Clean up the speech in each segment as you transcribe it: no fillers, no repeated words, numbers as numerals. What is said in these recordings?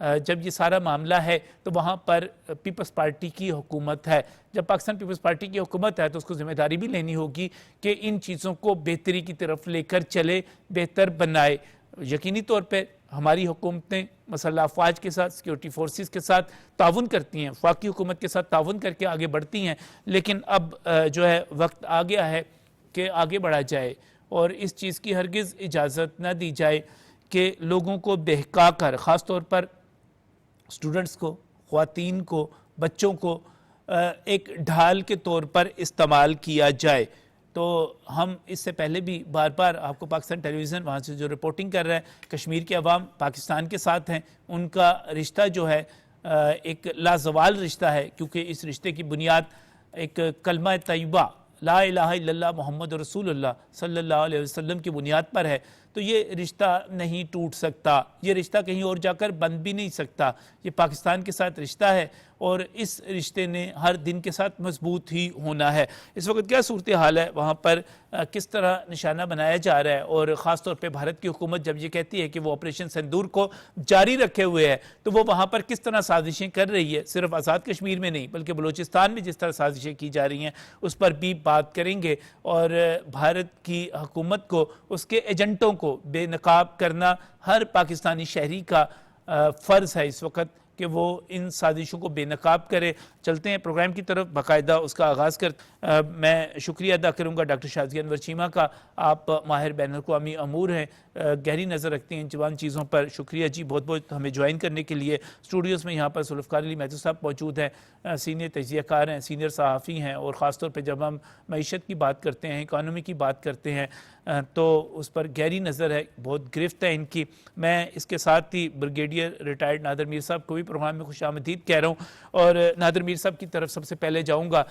جب یہ سارا معاملہ ہے تو وہاں پر پیپلز پارٹی کی حکومت ہے. جب پاکستان پیپلز پارٹی کی حکومت ہے تو اس کو ذمہ داری بھی لینی ہوگی کہ ان چیزوں کو بہتری کی طرف لے کر چلے, بہتر بنائے. یقینی طور پہ ہماری حکومتیں مسلح افواج کے ساتھ, سیکیورٹی فورسز کے ساتھ تعاون کرتی ہیں, وفاقی حکومت کے ساتھ تعاون کر کے آگے بڑھتی ہیں, لیکن اب جو ہے وقت آ گیا ہے کہ آگے بڑھا جائے, اور اس چیز کی ہرگز اجازت نہ دی جائے کہ لوگوں کو بہکا کر, خاص طور پر اسٹوڈنٹس کو, خواتین کو, بچوں کو ایک ڈھال کے طور پر استعمال کیا جائے. تو ہم اس سے پہلے بھی بار بار آپ کو پاکستان ٹیلی ویژن وہاں سے جو رپورٹنگ کر رہا ہے, کشمیر کے عوام پاکستان کے ساتھ ہیں, ان کا رشتہ جو ہے ایک لازوال رشتہ ہے, کیونکہ اس رشتے کی بنیاد ایک کلمہ طیبہ لا الہ الا اللہ محمد رسول اللہ صلی اللہ علیہ وسلم کی بنیاد پر ہے. تو یہ رشتہ نہیں ٹوٹ سکتا, یہ رشتہ کہیں اور جا کر بند بھی نہیں سکتا. یہ پاکستان کے ساتھ رشتہ ہے اور اس رشتے نے ہر دن کے ساتھ مضبوط ہی ہونا ہے. اس وقت کیا صورتحال ہے وہاں پر, کس طرح نشانہ بنایا جا رہا ہے, اور خاص طور پہ بھارت کی حکومت جب یہ کہتی ہے کہ وہ آپریشن سندور کو جاری رکھے ہوئے ہے, تو وہ وہاں پر کس طرح سازشیں کر رہی ہے, صرف آزاد کشمیر میں نہیں بلکہ بلوچستان میں جس طرح سازشیں کی جا رہی ہیں اس پر بھی بات کریں گے. اور بھارت کی حکومت کو, اس کے ایجنٹوں کو بے نقاب کرنا ہر پاکستانی شہری کا فرض ہے اس وقت کہ وہ ان سازشوں کو بے نقاب کرے. چلتے ہیں پروگرام کی طرف, باقاعدہ اس کا آغاز میں شکریہ ادا کروں گا ڈاکٹر شازیہ انور چیمہ کا. آپ ماہر بین الاقوامی امور ہیں, گہری نظر رکھتے ہیں جوان چیزوں پر. شکریہ جی بہت بہت ہمیں جوائن کرنے کے لیے. اسٹوڈیوز میں یہاں پر ذوالفقار علی محدود صاحب موجود ہیں, سینئر تجزیہ کار ہیں, سینئر صحافی ہیں, اور خاص طور پہ جب ہم معیشت کی بات کرتے ہیں, اکانومی کی بات کرتے ہیں, تو اس پر گہری نظر ہے, بہت گرفت ہے ان کی. میں اس کے ساتھ ہی بریگیڈیئر ریٹائرڈ نادر میر صاحب کو بھی پروگرام میں خوش آمدید کہہ رہا ہوں. اور نادر میر صاحب کی طرف سب سے پہلے جاؤں گا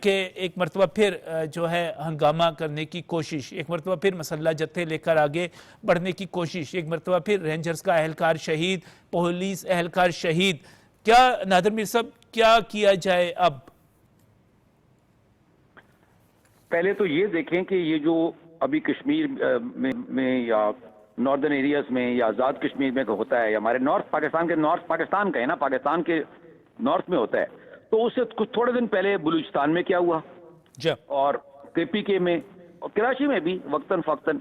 کہ ایک مرتبہ پھر جو ہے ہنگامہ کرنے کی کوشش, ایک مرتبہ پھر مسلح جتھے لے کر آگے بڑھنے کی کوشش, ایک مرتبہ پھر رینجرز کا اہلکار شہید, پولیس اہلکار شہید. کیا نادر میر صاحب کیا کیا جائے اب؟ پہلے تو یہ دیکھیں کہ یہ جو ابھی کشمیر میں یا ناردرن ایریاز میں یا آزاد کشمیر میں ہوتا ہے, یا ہمارے نارتھ پاکستان کا ہے نا, پاکستان کے نارتھ میں ہوتا ہے, تو اس سے کچھ تھوڑے دن پہلے بلوچستان میں کیا ہوا, اور کے پی کے میں, اور کراچی میں بھی وقتاً فوقتاً.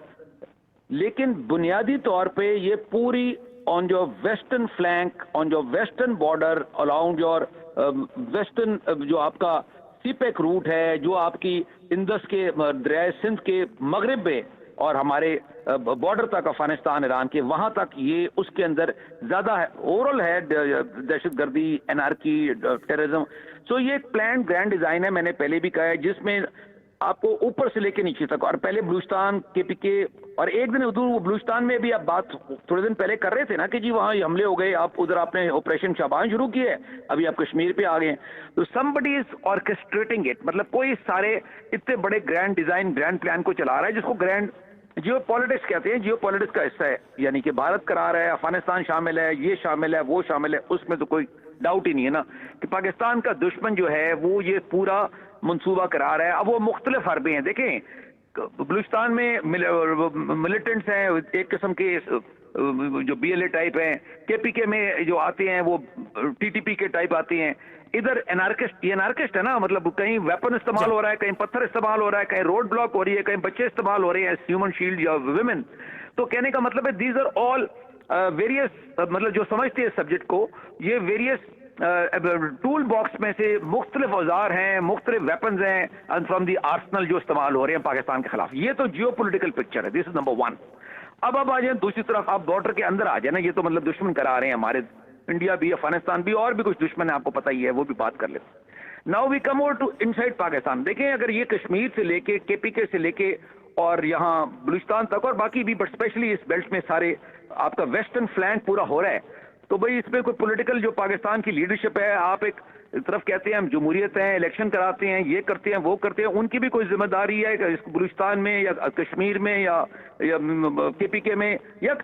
لیکن بنیادی طور پہ یہ پوری آن جو ویسٹرن فلینک, آن جو ویسٹرن بارڈر, الاؤنڈ یور ویسٹرن جو آپ کا سی پیک روٹ ہے, جو آپ کی اندس کے دریائے سندھ کے مغرب میں اور ہمارے بارڈر تک افغانستان ایران کے, وہاں تک یہ اس کے اندر زیادہ ہے, اوورل ہے دہشت گردی, انارکی, ٹیررزم. سو یہ ایک پلان گرینڈ ڈیزائن ہے, میں نے پہلے بھی کہا ہے, جس میں آپ کو اوپر سے لے کے نیچے تک, اور پہلے بلوچستان کے پی کے, اور ایک دن ادھر بلوچستان میں بھی آپ بات تھوڑے دن پہلے کر رہے تھے نا کہ جی وہاں حملے ہو گئے, آپ ادھر آپ نے آپریشن شابان شروع کی ہے, ابھی آپ کشمیر پہ آ گئے ہیں. تو somebody is orchestrating it, مطلب کوئی سارے اتنے بڑے گرینڈ ڈیزائن, گرینڈ پلان کو چلا رہا ہے, جس کو گرینڈ جیو پالیٹکس کہتے ہیں. جیو پالیٹکس کا حصہ ہے, یعنی کہ بھارت کرا رہا ہے, افغانستان شامل ہے, یہ شامل ہے, وہ شامل ہے, اس میں تو کوئی ڈاؤٹ ہی نہیں ہے نا کہ پاکستان کا دشمن جو ہے وہ یہ پورا منصوبہ کرا رہا ہے. اب وہ مختلف حربے ہیں, دیکھیں بلوچستان میں ملیٹنٹس ہیں ایک قسم کے جو بی ایل اے ٹائپ ہیں, کے پی کے میں جو آتے ہیں وہ ٹی ٹی پی کے ٹائپ آتے ہیں, ادھر انارکسٹ, یہ انارکسٹ ہے نا, مطلب کہیں ویپن استعمال ہو رہا ہے, کہیں پتھر استعمال ہو رہا ہے, کہیں روڈ بلاک ہو رہی ہے, کہیں بچے استعمال ہو رہے ہیں, ہیومن شیلڈ یا ویمن. تو کہنے کا مطلب ہے دیز آر آل ویریس, مطلب جو سمجھتے ہیں سبجیکٹ کو, یہ ویریس ٹول باکس میں سے مختلف اوزار ہیں, مختلف ویپنز ہیں فرام دی آرسنل جو استعمال ہو رہے ہیں پاکستان کے خلاف. یہ تو جیو پولیٹیکل پکچر ہے, دس از نمبر 1. اب آ جائیں دوسری طرف, آپ بارڈر کے اندر آ جائیں نا, یہ تو مطلب دشمن کرا رہے ہیں ہمارے, انڈیا بھی, افغانستان بھی, اور بھی کچھ دشمن ہے آپ کو پتہ ہی ہے, وہ بھی بات کر لیتے. Now we come over to inside Pakistan. دیکھیں اگر یہ کشمیر سے لے کے, کے پی کے سے لے کے اور یہاں بلوچستان تک اور باقی بھی, بٹ اسپیشلی اس بیلٹ میں سارے آپ کا ویسٹرن فلینک پورا ہو رہا ہے, تو بھئی اس میں کوئی پولیٹیکل جو پاکستان کی لیڈرشپ ہے, آپ ایک طرف کہتے ہیں ہم جمہوریت ہیں, الیکشن کراتے ہیں, یہ کرتے ہیں, وہ کرتے ہیں, ان کی بھی کوئی ذمہ داری ہے کہ بلوچستان میں یا کشمیر میں یا کے پی کے میں, یا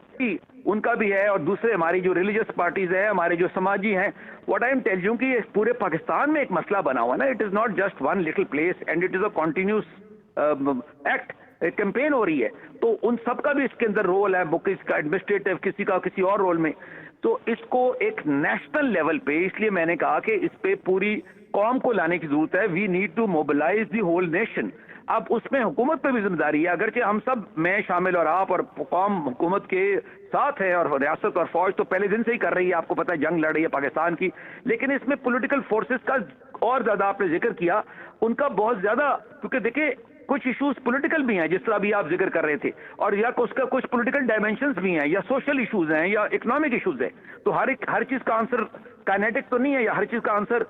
ان کا بھی ہے, اور دوسرے ہماری جو ریلیجس پارٹیز ہیں, ہمارے جو سماجی ہیں. What I M tell you کہ پورے پاکستان میں ایک مسئلہ بنا ہوا ہے نا, it is not just one little place and it is a continuous act, campaign ہو رہی ہے. تو ان سب کا بھی اس کے اندر رول ہے, کسی کا ایڈمنسٹریٹو, کسی کا کسی اور رول میں. تو اس کو ایک نیشنل لیول پہ، اس لیے میں نے کہا کہ اس پہ پوری قوم کو لانے کی ضرورت ہے. We need to mobilize the whole nation. اب اس میں حکومت پہ بھی ذمہ داری ہے، اگرچہ ہم سب، میں شامل اور آپ اور قوم حکومت کے ساتھ ہے، اور ریاست اور فوج تو پہلے دن سے ہی کر رہی ہے، آپ کو پتہ ہے جنگ لڑ رہی ہے پاکستان کی، لیکن اس میں پولیٹیکل فورسز کا اور زیادہ آپ نے ذکر کیا، ان کا بہت زیادہ، کیونکہ دیکھیں کچھ ایشوز پولیٹیکل بھی ہیں جس طرح بھی آپ ذکر کر رہے تھے، اور یا اس کا کچھ پولیٹیکل ڈائمینشنز بھی ہیں، یا سوشل ایشوز ہیں، یا اکنامک ایشوز ہیں. تو ہر چیز کا آنسر کائنیٹک تو نہیں ہے، یا ہر چیز کا آنسر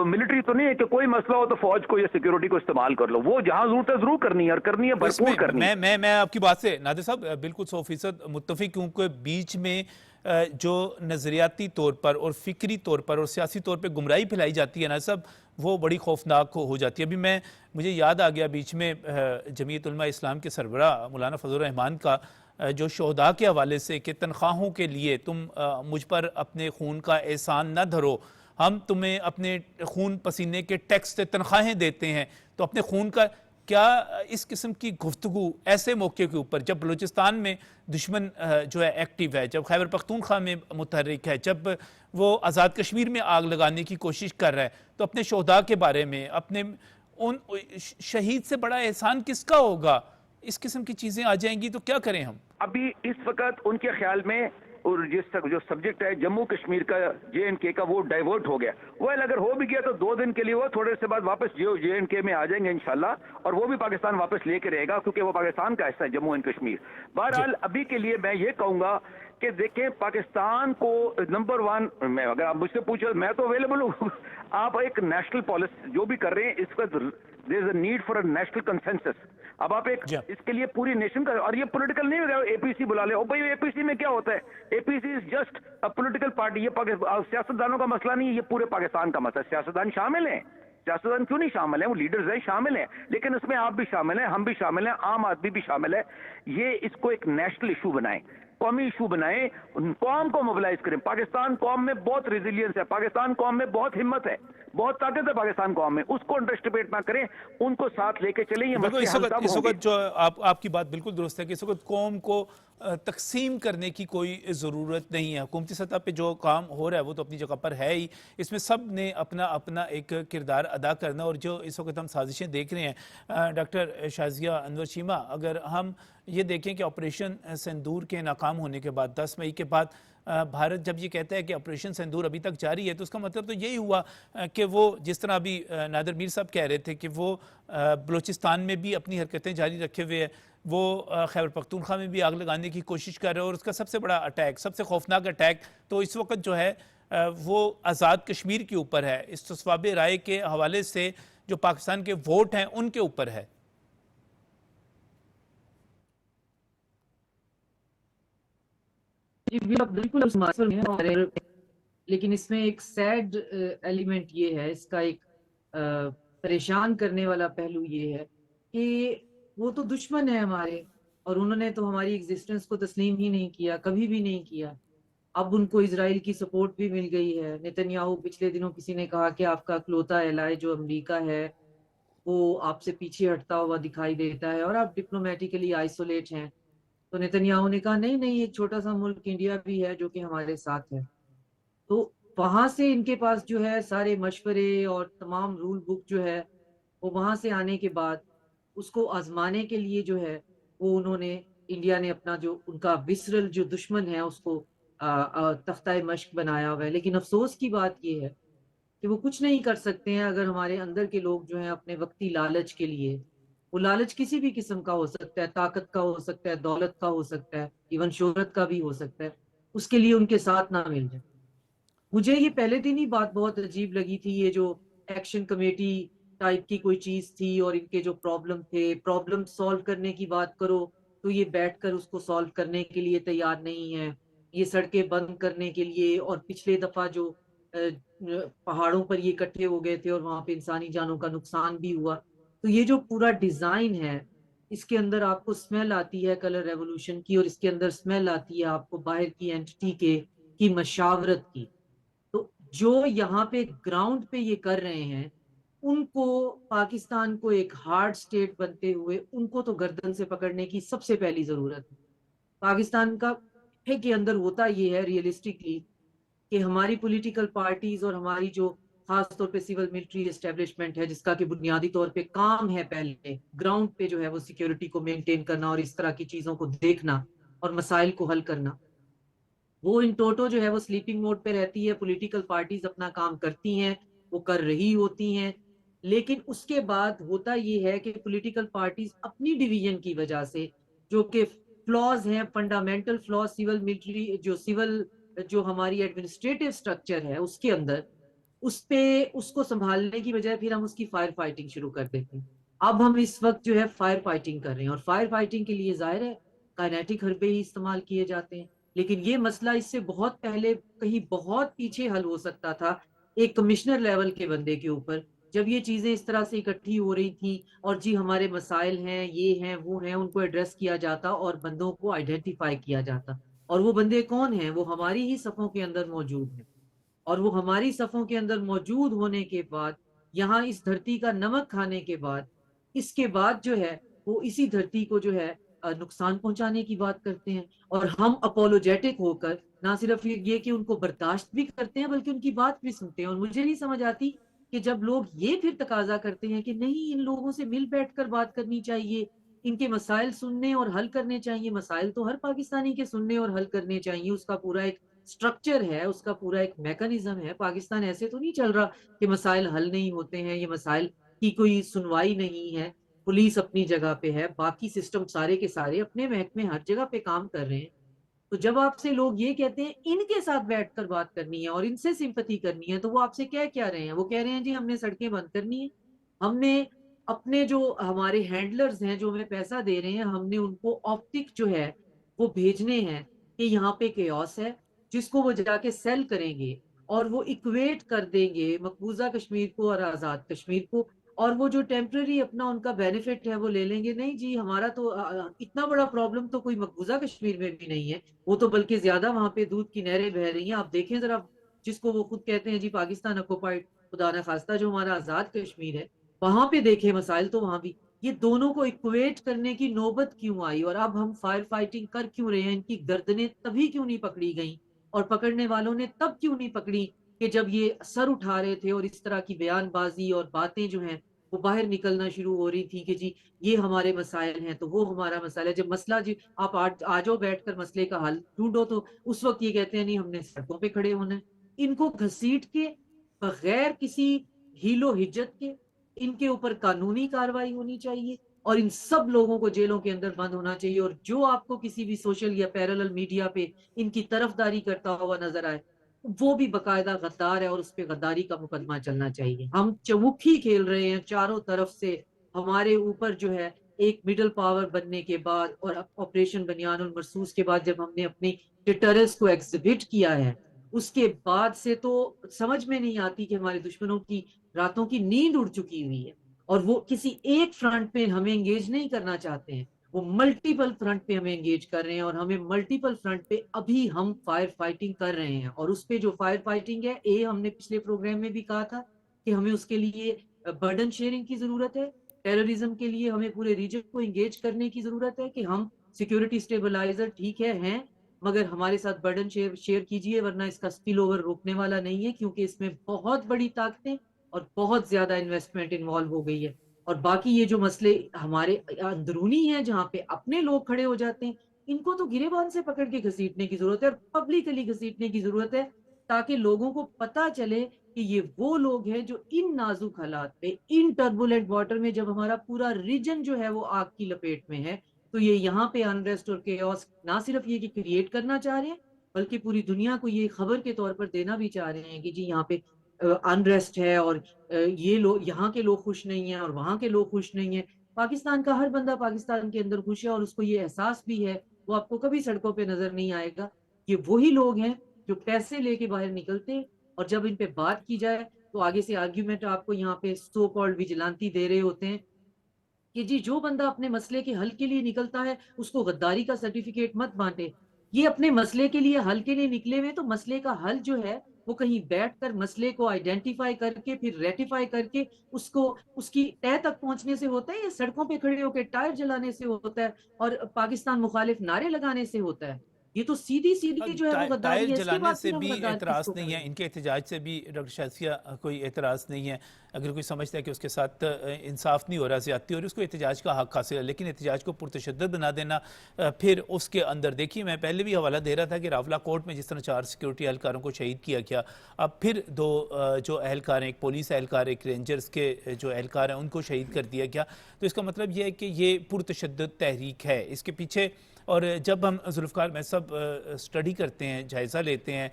ملٹری تو نہیں ہے کہ کوئی مسئلہ ہو تو فوج کو یا سیکیورٹی کو استعمال کر لو. وہ جہاں ضرورت ہے ضرور کرنی ہے، اور کرنی ہے بھرپور کرنی ہے. میں آپ کی بات سے نادر صاحب بالکل 100% متفق ہوں کہ بیچ میں جو نظریاتی طور پر اور فکری طور پر اور سیاسی طور پہ گمراہی پھیلائی جاتی ہے نا صاحب، وہ بڑی خوفناک ہو جاتی ہے. ابھی مجھے یاد آ گیا بیچ میں جمعیت علماء اسلام کے سربراہ مولانا فضل الرحمان کا جو شہداء کے حوالے سے کہ تنخواہوں کے لیے تم مجھ پر اپنے خون کا احسان نہ دھرو، ہم تمہیں اپنے خون پسینے کے ٹیکس سے تنخواہیں دیتے ہیں، تو اپنے خون کا کیا اس قسم کی گفتگو ایسے موقع کے اوپر جب بلوچستان میں دشمن جو ہے ایکٹیو ہے، جب خیبر پختونخوا میں متحرک ہے، جب وہ آزاد کشمیر میں آگ لگانے کی کوشش کر رہا ہے، تو اپنے شہداء کے بارے میں، اپنے ان شہید سے بڑا احسان کس کا ہوگا؟ اس قسم کی چیزیں آ جائیں گی تو کیا کریں ہم؟ ابھی اس وقت ان کے خیال میں، اور جو سبجیکٹ ہے جموں کشمیر کا، جے اینڈ کے کا، وہ ڈائیورٹ ہو گیا. وہ اگر ہو بھی گیا تو 2 دن کے لیے، وہ تھوڑے سے بعد واپس جے اینڈ کے میں آ جائیں گے انشاءاللہ، اور وہ بھی پاکستان واپس لے کے رہے گا، کیونکہ وہ پاکستان کا حصہ ہے جموں اینڈ کشمیر. بہرحال ابھی کے لیے میں یہ کہوں گا کہ دیکھیں پاکستان کو نمبر 1، میں اگر آپ مجھ سے پوچھیں میں تو اویلیبل ہوں. آپ ایک نیشنل پالیسی جو بھی کر رہے ہیں، اس کا there is a need for a national consensus. اب آپ ایک اس کے لیے پوری نیشن کا، اور یہ پولیٹیکل نہیں ہوگا اے پی سی بلا لے. او بھائی اے پی سی میں کیا ہوتا ہے؟ A P C is just a political party. یہ سیاستدانوں کا مسئلہ نہیں، یہ پورے پاکستان کا مسئلہ ہے. سیاستدان شامل ہیں، سیاستدان کیوں نہیں شامل ہیں؟ وہ لیڈرز ہیں، شامل ہیں، لیکن اس میں آپ بھی شامل ہیں، ہم بھی شامل ہیں، عام آدمی بھی شامل ہے. یہ اس کو ایک نیشنل ایشو بنائیں، قومی ایشو بنائیں، قوم کو موبلائز کریں. پاکستان قوم میں بہت ریزیلینس ہے، پاکستان قوم میں بہت ہمت ہے، بہت طاقت ہے پاکستان قوم میں. اس کو انڈر اسٹیمیٹ نہ کریں، ان کو ساتھ لے کے چلیں. یہ مسئلے حل تب اس ہوں گے. وقت جو آپ کی بات بالکل درست ہے کہ اس وقت قوم کو تقسیم کرنے کی کوئی ضرورت نہیں ہے. حکومتی سطح پہ جو کام ہو رہا ہے وہ تو اپنی جگہ پر ہے ہی، اس میں سب نے اپنا اپنا ایک کردار ادا کرنا. اور جو اس وقت ہم سازشیں دیکھ رہے ہیں ڈاکٹر شازیہ انور شیمہ، اگر ہم یہ دیکھیں کہ آپریشن سندور کے ناکام ہونے کے بعد 10 مئی کے بعد بھارت جب یہ کہتا ہے کہ آپریشن سندور ابھی تک جاری ہے، تو اس کا مطلب تو یہی ہوا کہ وہ جس طرح ابھی نادر میر صاحب کہہ رہے تھے کہ وہ بلوچستان میں بھی اپنی حرکتیں جاری رکھے ہوئے ہیں، وہ خیبر پختونخوا میں بھی آگ لگانے کی کوشش کر رہے ہیں، اور اس کا سب سے بڑا اٹیک، سب سے خوفناک اٹیک تو اس وقت جو ہے وہ آزاد کشمیر کے اوپر ہے، استصواب رائے کے حوالے سے جو پاکستان کے ووٹ ہیں ان کے اوپر ہے. بالکل لیکن اس میں ایک سیڈ ایلیمنٹ یہ ہے، اس کا ایک پریشان کرنے والا پہلو یہ ہے کہ وہ تو دشمن ہے ہمارے، اور انہوں نے تو ہماری ایگزسٹنس کو تسلیم ہی نہیں کیا، کبھی بھی نہیں کیا. اب ان کو اسرائیل کی سپورٹ بھی مل گئی ہے. نتنیاہو پچھلے دنوں کسی نے کہا کہ آپ کا اکلوتا ایلائی جو امریکہ ہے وہ آپ سے پیچھے ہٹتا ہوا دکھائی دیتا ہے اور آپ ڈپلومیٹیکلی آئسولیٹ ہیں. تو نتنیاہو نے کہا نہیں، ایک چھوٹا سا ملک انڈیا بھی ہے جو کہ ہمارے ساتھ ہے. تو وہاں سے ان کے پاس جو ہے سارے مشورے اور تمام رول بک جو ہے وہ وہاں سے آنے کے بعد اس کو آزمانے کے لیے جو ہے وہ انہوں نے، انڈیا نے اپنا جو ان کا وسرل جو دشمن ہے اس کو تختہ مشق بنایا ہوا ہے. لیکن افسوس کی بات یہ ہے کہ وہ کچھ نہیں کر سکتے ہیں اگر ہمارے اندر کے لوگ جو ہیں اپنے وقتی لالچ کے لیے، وہ لالچ کسی بھی قسم کا ہو سکتا ہے، طاقت کا ہو سکتا ہے، دولت کا ہو سکتا ہے، ایون شہرت کا بھی ہو سکتا ہے، اس کے لیے ان کے ساتھ نہ مل جائے. مجھے یہ پہلے دن ہی بات بہت عجیب لگی تھی، یہ جو ایکشن کمیٹی ٹائپ کی کوئی چیز تھی اور ان کے جو پرابلم تھے، پرابلم سالو کرنے کی بات کرو تو یہ بیٹھ کر اس کو سالو کرنے کے لیے تیار نہیں ہے. یہ سڑکیں بند کرنے کے لیے، اور پچھلے دفعہ جو پہاڑوں پر یہ اکٹھے ہو گئے تھے اور وہاں پہ انسانی جانوں کا نقصان بھی ہوا. تو یہ جو پورا ڈیزائن ہے اس کے اندر آپ کو سمیل آتی ہے کلر ریولوشن کی، اور اس کے اندر سمیل آتی ہے آپ کو باہر کی اینٹی کی مشاورت کی. تو جو یہاں پہ گراؤنڈ پہ یہ کر رہے ہیں ان کو، پاکستان کو ایک ہارڈ سٹیٹ بنتے ہوئے ان کو تو گردن سے پکڑنے کی سب سے پہلی ضرورت ہے. پاکستان کا کے اندر ہوتا یہ ہے ریئلسٹکلی کہ ہماری پولیٹیکل پارٹیز اور ہماری جو خاص طور پہ سول ملٹری اسٹیبلشمنٹ ہے، جس کا کہ بنیادی طور پہ کام ہے پہلے گراؤنڈ پہ جو ہے وہ سیکیورٹی کو مینٹین کرنا اور اس طرح کی چیزوں کو دیکھنا اور مسائل کو حل کرنا، وہ ان ٹوٹو جو ہے وہ سلیپنگ موڈ پہ رہتی ہے. پولیٹیکل پارٹیز اپنا کام کرتی ہیں، وہ کر رہی ہوتی ہیں، لیکن اس کے بعد ہوتا یہ ہے کہ پولیٹیکل پارٹیز اپنی ڈویژن کی وجہ سے جو کہ فلاز ہیں، فنڈامنٹل فلاز سول ملٹری جو ہماری ایڈمنسٹریٹو اسٹرکچر ہے اس کے اندر، اس کو سنبھالنے کی بجائے پھر ہم اس کی فائر فائٹنگ شروع کر دیتے ہیں. اب ہم اس وقت جو ہے فائر فائٹنگ کر رہے ہیں، اور فائر فائٹنگ کے لیے ظاہر ہے کائنیٹک حربے ہی استعمال کیے جاتے ہیں. لیکن یہ مسئلہ اس سے بہت پہلے کہیں بہت پیچھے حل ہو سکتا تھا ایک کمشنر لیول کے بندے کے اوپر، جب یہ چیزیں اس طرح سے اکٹھی ہو رہی تھیں اور جی ہمارے مسائل ہیں، یہ ہیں وہ ہیں، ان کو ایڈریس کیا جاتا اور بندوں کو آئیڈینٹیفائی کیا جاتا. اور وہ بندے کون ہیں؟ وہ ہماری ہی صفوں کے اندر موجود ہیں. اور وہ ہماری صفوں کے اندر موجود ہونے کے بعد، یہاں اس دھرتی کا نمک کھانے کے بعد، اس کے بعد جو ہے وہ اسی دھرتی کو جو ہے نقصان پہنچانے کی بات کرتے ہیں. اور ہم اپولوجیٹک ہو کر نہ صرف یہ کہ ان کو برداشت بھی کرتے ہیں بلکہ ان کی بات بھی سنتے ہیں. اور مجھے نہیں سمجھ آتی کہ جب لوگ یہ پھر تقاضا کرتے ہیں کہ نہیں ان لوگوں سے مل بیٹھ کر بات کرنی چاہیے، ان کے مسائل سننے اور حل کرنے چاہیے. مسائل تو ہر پاکستانی کے سننے اور حل کرنے چاہیے، اس کا پورا ایک سٹرکچر ہے، اس کا پورا ایک میکانزم ہے. پاکستان ایسے تو نہیں چل رہا کہ مسائل حل نہیں ہوتے ہیں، یہ مسائل کی کوئی سنوائی نہیں ہے. پولیس اپنی جگہ پہ ہے، باقی سسٹم سارے کے سارے اپنے محکمے ہر جگہ پہ کام کر رہے ہیں. تو جب آپ سے لوگ یہ کہتے ہیں ان کے ساتھ بیٹھ کر بات کرنی ہے اور ان سے سمپتی کرنی ہے، تو وہ آپ سے کیا رہے ہیں؟ وہ کہہ رہے ہیں جی ہم نے سڑکیں بند کرنی ہے، ہم نے اپنے جو ہمارے ہینڈلرز ہیں جو ہمیں پیسہ دے رہے ہیں، ہم نے ان کو آپٹک جو ہے وہ بھیجنے ہیں کہ یہاں پہ کیوس ہے، جس کو وہ جا کے سیل کریں گے اور وہ اکویٹ کر دیں گے مقبوضہ کشمیر کو اور آزاد کشمیر کو. اور وہ جو ٹیمپرری اپنا ان کا بینیفٹ ہے وہ لے لیں گے. نہیں جی، ہمارا تو اتنا بڑا پرابلم تو کوئی مقبوضہ کشمیر میں بھی نہیں ہے، وہ تو بلکہ زیادہ وہاں پہ دودھ کی نہریں بہ رہی ہیں. آپ دیکھیں ذرا، جس کو وہ خود کہتے ہیں جی پاکستان اکوپائڈ، خدا نہ خواستہ جو ہمارا آزاد کشمیر ہے، وہاں پہ دیکھیں مسائل تو وہاں بھی. یہ دونوں کو اکویٹ کرنے کی نوبت کیوں آئی؟ اور اب ہم فائر فائٹنگ کر کیوں رہے ہیں؟ ان کی گردنیں تبھی کیوں نہیں پکڑی گئیں اور پکڑنے والوں نے تب کیوں نہیں پکڑی کہ جب یہ سر اٹھا رہے تھے اور اس طرح کی بیان بازی اور باتیں جو ہیں وہ باہر نکلنا شروع ہو رہی تھی کہ جی یہ ہمارے مسائل ہیں تو وہ ہمارا مسئلہ ہے. جب مسئلہ جی آپ آ جاؤ بیٹھ کر مسئلے کا حل ڈھونڈو، تو اس وقت یہ کہتے ہیں نہیں ہم نے سڑکوں پہ کھڑے ہونا ہے. ان کو گھسیٹ کے بغیر کسی ہیلو ہجت کے ان کے اوپر قانونی کاروائی ہونی چاہیے اور ان سب لوگوں کو جیلوں کے اندر بند ہونا چاہیے. اور جو آپ کو کسی بھی سوشل یا پیرالل میڈیا پہ ان کی طرفداری کرتا ہوا نظر آئے، وہ بھی باقاعدہ غدار ہے اور اس پہ غداری کا مقدمہ چلنا چاہیے. ہم چمکھی کھیل رہے ہیں چاروں طرف سے. ہمارے اوپر جو ہے ایک مڈل پاور بننے کے بعد اور آپریشن بنیان المرصوص کے بعد جب ہم نے اپنی ڈیٹرنس کو ایکزہبٹ کیا ہے، اس کے بعد سے تو سمجھ میں نہیں آتی کہ ہمارے دشمنوں کی راتوں کی نیند اڑ چکی ہوئی ہے اور وہ کسی ایک فرنٹ پہ ہمیں انگیج نہیں کرنا چاہتے ہیں، وہ ملٹیپل فرنٹ پہ ہمیں انگیج کر رہے ہیں. اور ہمیں ملٹیپل فرنٹ پہ ابھی ہم فائر فائٹنگ کر رہے ہیں. اور اس پہ جو فائر فائٹنگ ہے، ہم نے پچھلے پروگرام میں بھی کہا تھا کہ ہمیں اس کے لیے برڈن شیئرنگ کی ضرورت ہے. ٹیررزم کے لیے ہمیں پورے ریجن کو انگیج کرنے کی ضرورت ہے کہ ہم سیکیورٹی سٹیبلائزر ٹھیک ہے ہیں، مگر ہمارے ساتھ برڈن شیئر کیجئے، ورنہ اس کا سپل اوور روکنے والا نہیں ہے، کیونکہ اس میں بہت بڑی طاقتیں اور بہت زیادہ انویسٹمنٹ انوالو ہو گئی ہے. اور باقی یہ جو مسئلے ہمارے اندرونی ہیں جہاں پہ اپنے لوگ کھڑے ہو جاتے ہیں، ان کو تو گریبان سے پکڑ کے گھسیٹنے کی ضرورت ہے اور پبلکلی گھسیٹنے کی ضرورت ہے، تاکہ لوگوں کو پتا چلے کہ یہ وہ لوگ ہیں جو ان نازک حالات پہ، ان ٹربولنٹ واٹر میں، جب ہمارا پورا ریجن جو ہے وہ آگ کی لپیٹ میں ہے، تو یہ یہاں پہ انریسٹ اور کیوس نہ صرف یہ کہ کریٹ کرنا چاہ رہے ہیں، بلکہ پوری دنیا کو یہ خبر کے طور پر دینا بھی چاہ رہے ہیں کہ جی یہاں پہ انریسٹ ہے اور یہ لوگ، یہاں کے لوگ خوش نہیں ہیں اور وہاں کے لوگ خوش نہیں ہیں. پاکستان کا ہر بندہ پاکستان کے اندر خوش ہے اور اس کو یہ احساس بھی ہے. وہ آپ کو کبھی سڑکوں پہ نظر نہیں آئے گا. یہ وہی لوگ ہیں جو پیسے لے کے باہر نکلتے اور جب ان پہ بات کی جائے تو آگے سے آرگیومنٹ آپ کو یہاں پہ سو کالڈ ویجلانتی دے رہے ہوتے ہیں کہ جی جو بندہ اپنے مسئلے کے حل کے لیے نکلتا ہے اس کو غداری کا سرٹیفکیٹ مت بانٹے. یہ اپنے مسئلے کے لیے حل کے لیے نکلے ہوئے، تو مسئلے کا حل جو ہے وہ کہیں بیٹھ کر مسئلے کو آئیڈینٹیفائی کر کے پھر ریٹیفائی کر کے اس کو اس کی تہ تک پہنچنے سے ہوتا ہے، یا سڑکوں پہ کھڑے ہو کے ٹائر جلانے سے ہوتا ہے اور پاکستان مخالف نعرے لگانے سے ہوتا ہے؟ یہ تو سیدھی جو ہے وہ غداری ٹائر ہے. اس کے جلانے بعد سے پھر ہم بھی غداری کس اعتراض کو نہیں ہے، کریں؟ ان کے احتجاج سے بھی ڈاکٹر شازیہ کوئی اعتراض نہیں ہے. اگر کوئی سمجھتا ہے کہ اس کے ساتھ انصاف نہیں ہو رہا، زیادتی ہو رہی، اس کو احتجاج کا حق حاصل ہے، لیکن احتجاج کو پرتشدد بنا دینا پھر اس کے اندر دیکھیے، میں پہلے بھی حوالہ دے رہا تھا کہ راولہ کوٹ میں جس طرح 4 سیکیورٹی اہلکاروں کو شہید کیا گیا، اب پھر 2 جو اہلکار ہیں، ایک پولیس اہلکار، ایک رینجرز کے جو اہلکار ہیں، ان کو شہید کر دیا گیا. تو اس کا مطلب یہ ہے کہ یہ پرتشدد تحریک ہے. اس کے پیچھے، اور جب ہم ذوالفقار میں سب اسٹڈی کرتے ہیں، جائزہ لیتے ہیں،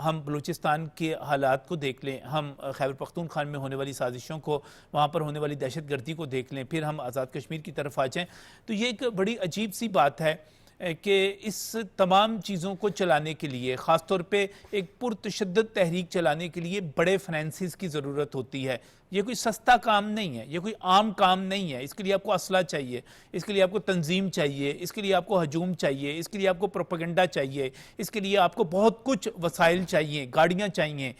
ہم بلوچستان کے حالات کو دیکھ لیں، ہم خیبر پختونخوا میں ہونے والی سازشوں کو، وہاں پر ہونے والی دہشت گردی کو دیکھ لیں، پھر ہم آزاد کشمیر کی طرف آ جائیں، تو یہ ایک بڑی عجیب سی بات ہے کہ اس تمام چیزوں کو چلانے کے لیے، خاص طور پہ ایک پرتشدد تحریک چلانے کے لیے بڑے فنانسز کی ضرورت ہوتی ہے. یہ کوئی سستا کام نہیں ہے، یہ کوئی عام کام نہیں ہے. اس کے لیے آپ کو اسلحہ چاہیے، اس کے لیے آپ کو تنظیم چاہیے، اس کے لیے آپ کو ہجوم چاہیے، اس کے لیے آپ کو پروپیگنڈا چاہیے، اس کے لیے آپ کو بہت کچھ وسائل چاہیے، گاڑیاں چاہیے،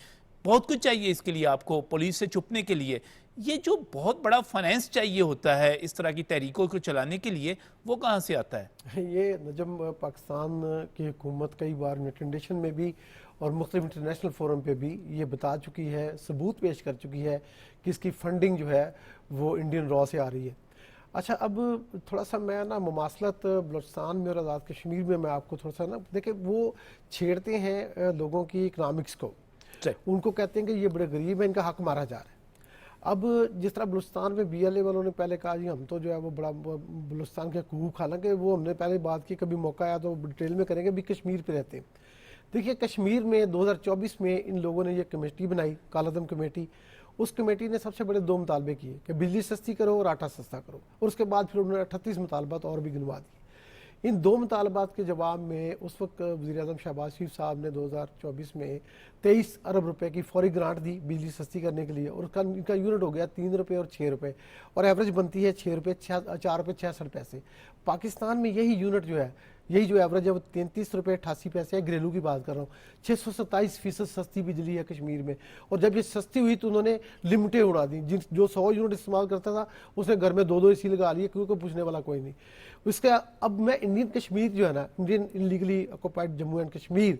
بہت کچھ چاہیے اس کے لیے آپ کو، پولیس سے چھپنے کے لیے. یہ جو بہت بڑا فائنینس چاہیے ہوتا ہے اس طرح کی تحریکوں کو چلانے کے لیے، وہ کہاں سے آتا ہے؟ یہ نجم پاکستان کی حکومت کئی بار یونائٹڈ نیشن میں بھی اور مختلف انٹرنیشنل فورم پہ بھی یہ بتا چکی ہے، ثبوت پیش کر چکی ہے کہ اس کی فنڈنگ جو ہے وہ انڈین را سے آ رہی ہے. اچھا، اب تھوڑا سا میں مماثلت بلوچستان میں اور آزاد کشمیر میں آپ کو تھوڑا سا دیکھیں، وہ چھیڑتے ہیں لوگوں کی اکنامکس کو، ان کو کہتے ہیں کہ یہ بڑے غریب ہیں، ان کا حق مارا جا رہا ہے. اب جس طرح بلوچستان میں بی ایل اے والوں نے پہلے کہا جی ہم تو جو ہے وہ بڑا بلوچستان کے حقوق، حالانکہ وہ ہم نے پہلے بات کی، کبھی موقع آیا تو ڈیٹیل میں کریں گے، بھی کشمیر پہ رہتے ہیں. دیکھیے، کشمیر میں 2024 میں ان لوگوں نے یہ کمیٹی بنائی، کالعدم کمیٹی. اس کمیٹی نے سب سے بڑے 2 مطالبے کیے کہ بجلی سستی کرو اور آٹا سستا کرو، اور اس کے بعد پھر انہوں نے 38 مطالبات اور بھی گنوا دیے. ان 2 مطالبات کے جواب میں اس وقت وزیر اعظم شہباز شریف صاحب نے 2024 میں 23 ارب روپے کی فوری گرانٹ دی بجلی سستی کرنے کے لیے، اور ان کا یونٹ ہو گیا 3 روپے اور 6 روپے، اور ایوریج بنتی ہے 4 روپے 66 پیسے. پاکستان میں یہی یونٹ جو ہے، یہی جو ایوریج ہے وہ 33 روپے 88 پیسے ہے. گھریلو کی بات کر رہا ہوں. 627% سستی بجلی ہے کشمیر میں. اور جب یہ سستی ہوئی تو انہوں نے لمٹیں اڑا دی. جو 100 یونٹ استعمال کرتا تھا اس نے گھر میں 2 اے سی لگا لیے، کیونکہ پوچھنے والا کوئی نہیں. اس کا اب میں انڈین کشمیر جو ہے نا، Indian illegally occupied Jammu and Kashmir,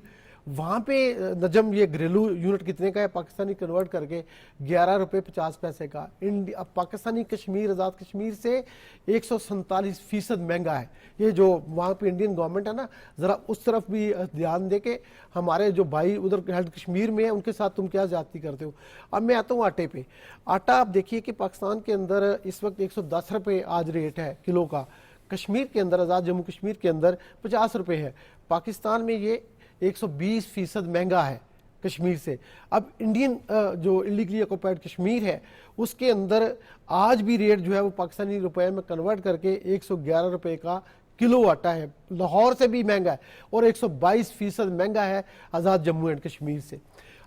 وہاں پہ نجم یہ گھریلو یونٹ کتنے کا ہے پاکستانی کنورٹ کر کے 11 روپے 50 پیسے کا. اب پاکستانی کشمیر، آزاد کشمیر سے 147% مہنگا ہے. یہ جو وہاں پہ انڈین گورنمنٹ ہے نا، ذرا اس طرف بھی دھیان دے کہ ہمارے جو بھائی ادھر ہیلتھ کشمیر میں ہیں ان کے ساتھ تم کیا زیادتی کرتے ہو. اب میں آتا ہوں آٹے پہ. آٹا آپ دیکھیے کہ پاکستان کے اندر اس وقت 110 روپے آج ریٹ ہے کلو کا. کشمیر کے اندر، آزاد جموں کشمیر کے اندر 50 روپے ہے. پاکستان میں یہ 120% مہنگا ہے کشمیر سے. اب انڈین جو انلیگلی آکوپائڈ کشمیر ہے اس کے اندر آج بھی ریٹ جو ہے وہ پاکستانی روپے میں کنورٹ کر کے 111 روپے کا کلو آٹا ہے. لاہور سے بھی مہنگا ہے، اور 122% مہنگا ہے آزاد جموں اینڈ کشمیر سے.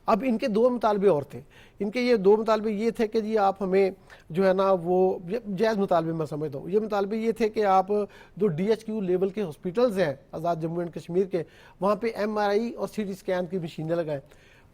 اب ان کے 2 مطالبے اور تھے. ان کے یہ 2 مطالبے یہ تھے کہ جی آپ ہمیں جو ہے نا وہ جائز مطالبے میں سمجھتا ہوں. یہ مطالبے یہ تھے کہ آپ جو DHQ لیول کے ہاسپٹلز ہیں آزاد جموں اینڈ کشمیر کے، وہاں پہ MRI اور CT اسکین کی مشینیں لگائیں.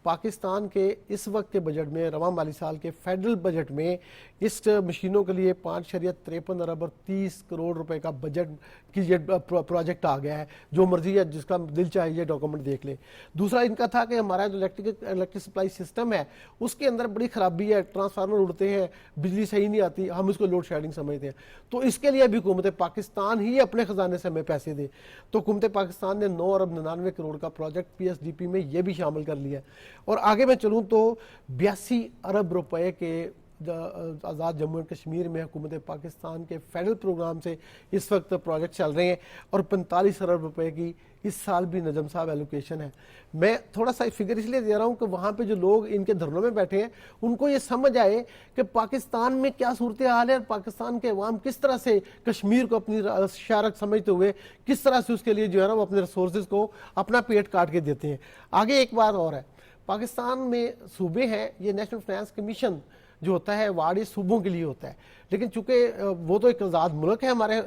پاکستان کے اس وقت کے بجٹ میں، رواں مالی سال کے فیڈرل بجٹ میں، اس مشینوں کے لیے 5.53 ارب اور 30 کروڑ روپے کا بجٹ کی یہ پروجیکٹ آ گیا ہے. جو مرضی ہے جس کا دل چاہے یہ ڈاکومنٹ دیکھ لے. دوسرا ان کا تھا کہ ہمارا جو الیکٹرک سپلائی سسٹم ہے اس کے اندر بڑی خرابی ہے، ٹرانسفارمر اڑتے ہیں، بجلی صحیح نہیں آتی، ہم اس کو لوڈ شیڈنگ سمجھتے ہیں. تو اس کے لیے بھی حکومت پاکستان ہی اپنے خزانے سے ہمیں پیسے دے. تو حکومت پاکستان نے 9 ارب 99 کروڑ کا پروجیکٹ PSDP میں یہ بھی شامل کر لیا. اور آگے میں چلوں تو 82 ارب روپے کے آزاد جموں اینڈ کشمیر میں حکومت پاکستان کے فیڈرل پروگرام سے اس وقت پروجیکٹ چل رہے ہیں، اور 45 ارب روپے کی اس سال بھی نجم صاحب ایلوکیشن ہے. میں تھوڑا سا فگر اس لیے دے رہا ہوں کہ وہاں پہ جو لوگ ان کے دھرنوں میں بیٹھے ہیں ان کو یہ سمجھ آئے کہ پاکستان میں کیا صورتحال ہے، اور پاکستان کے عوام کس طرح سے کشمیر کو اپنی شارک سمجھتے ہوئے کس طرح سے اس کے لیے جو ہے نا وہ اپنے ریسورسز کو اپنا پیٹ کاٹ کے دیتے ہیں. آگے ایک بات اور ہے، پاکستان میں صوبے ہیں، یہ نیشنل فائنانس کمیشن جو ہوتا ہے واڑ یہ صوبوں کے لیے ہوتا ہے، لیکن چونکہ وہ تو ایک آزاد ملک ہے ہمارے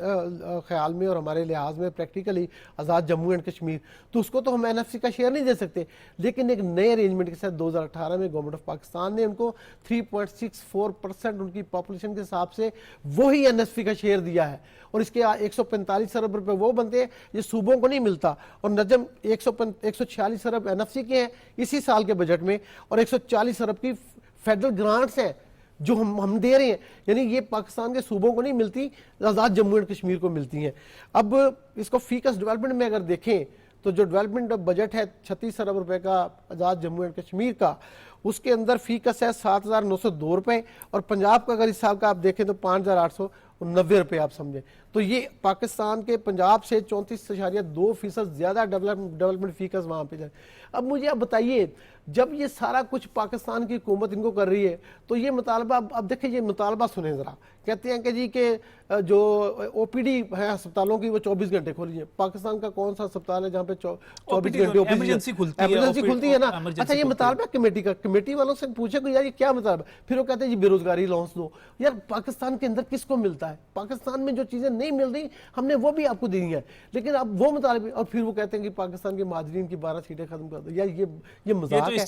خیال میں اور ہمارے لحاظ میں practically Azad Jammu and Kashmir, تو اس کو تو ہم NFC کا شیئر نہیں دے سکتے، لیکن ایک نئے ارینجمنٹ کے ساتھ 2018 میں گورنمنٹ آف پاکستان نے ان کو 3.64% ان کی پاپولیشن کے حساب سے وہی NFC کا شیئر دیا ہے، اور اس کے 145 ارب روپے وہ بنتے ہیں یہ صوبوں کو نہیں ملتا، اور نجم 146 ارب NFC کے ہیں اسی سال کے بجٹ میں، اور 140 ارب کی فیڈرل گرانٹس ہیں جو ہم دے رہے ہیں، یعنی یہ پاکستان کے صوبوں کو نہیں ملتی، آزاد جموں اینڈ کشمیر کو ملتی ہیں۔ اب اس کو فیکس ڈیولپمنٹ میں اگر دیکھیں تو جو ڈیولپمنٹ بجٹ ہے 36 ارب روپے کا آزاد جموں اینڈ کشمیر کا، اس کے اندر فیکس ہے 7,902 روپے، اور پنجاب کا اگر اس سال کا آپ دیکھیں تو 5,890 روپے آپ سمجھیں، تو یہ پاکستان کے پنجاب سے 34.2% زیادہ ڈیولپمنٹ فیکس وہاں پہ جائے۔ اب مجھے آپ بتائیے جب یہ سارا کچھ پاکستان کی حکومت ان کو کر رہی ہے تو یہ مطالبہ اب دیکھیں، یہ مطالبہ سنیں ذرا، کہتے ہیں کہ جی کہ جو OPD ہے ہسپتالوں کی وہ 24 گھنٹے کھولی ہے۔ پاکستان کا کون سا ہسپتال ہے جہاں پہ 24 گھنٹے ایمرجنسی کھلتی ہے نا؟ اچھا یہ مطالبہ کمیٹی کا، کمیٹی والوں سے پوچھے کہ یار یہ کیا مطالبہ، پھر وہ کہتے ہیں جی بے روزگاری لانس دو۔ یار پاکستان کے اندر کس کو ملتا ہے؟ پاکستان میں جو چیزیں نہیں مل رہی ہم نے وہ بھی آپ کو دینی ہے، لیکن اب وہ مطالبے، اور پھر وہ کہتے ہیں کہ پاکستان کے مہاجرین کی 12 سیٹیں ختم کر دو۔ یار یہ مذاق ہے، یہ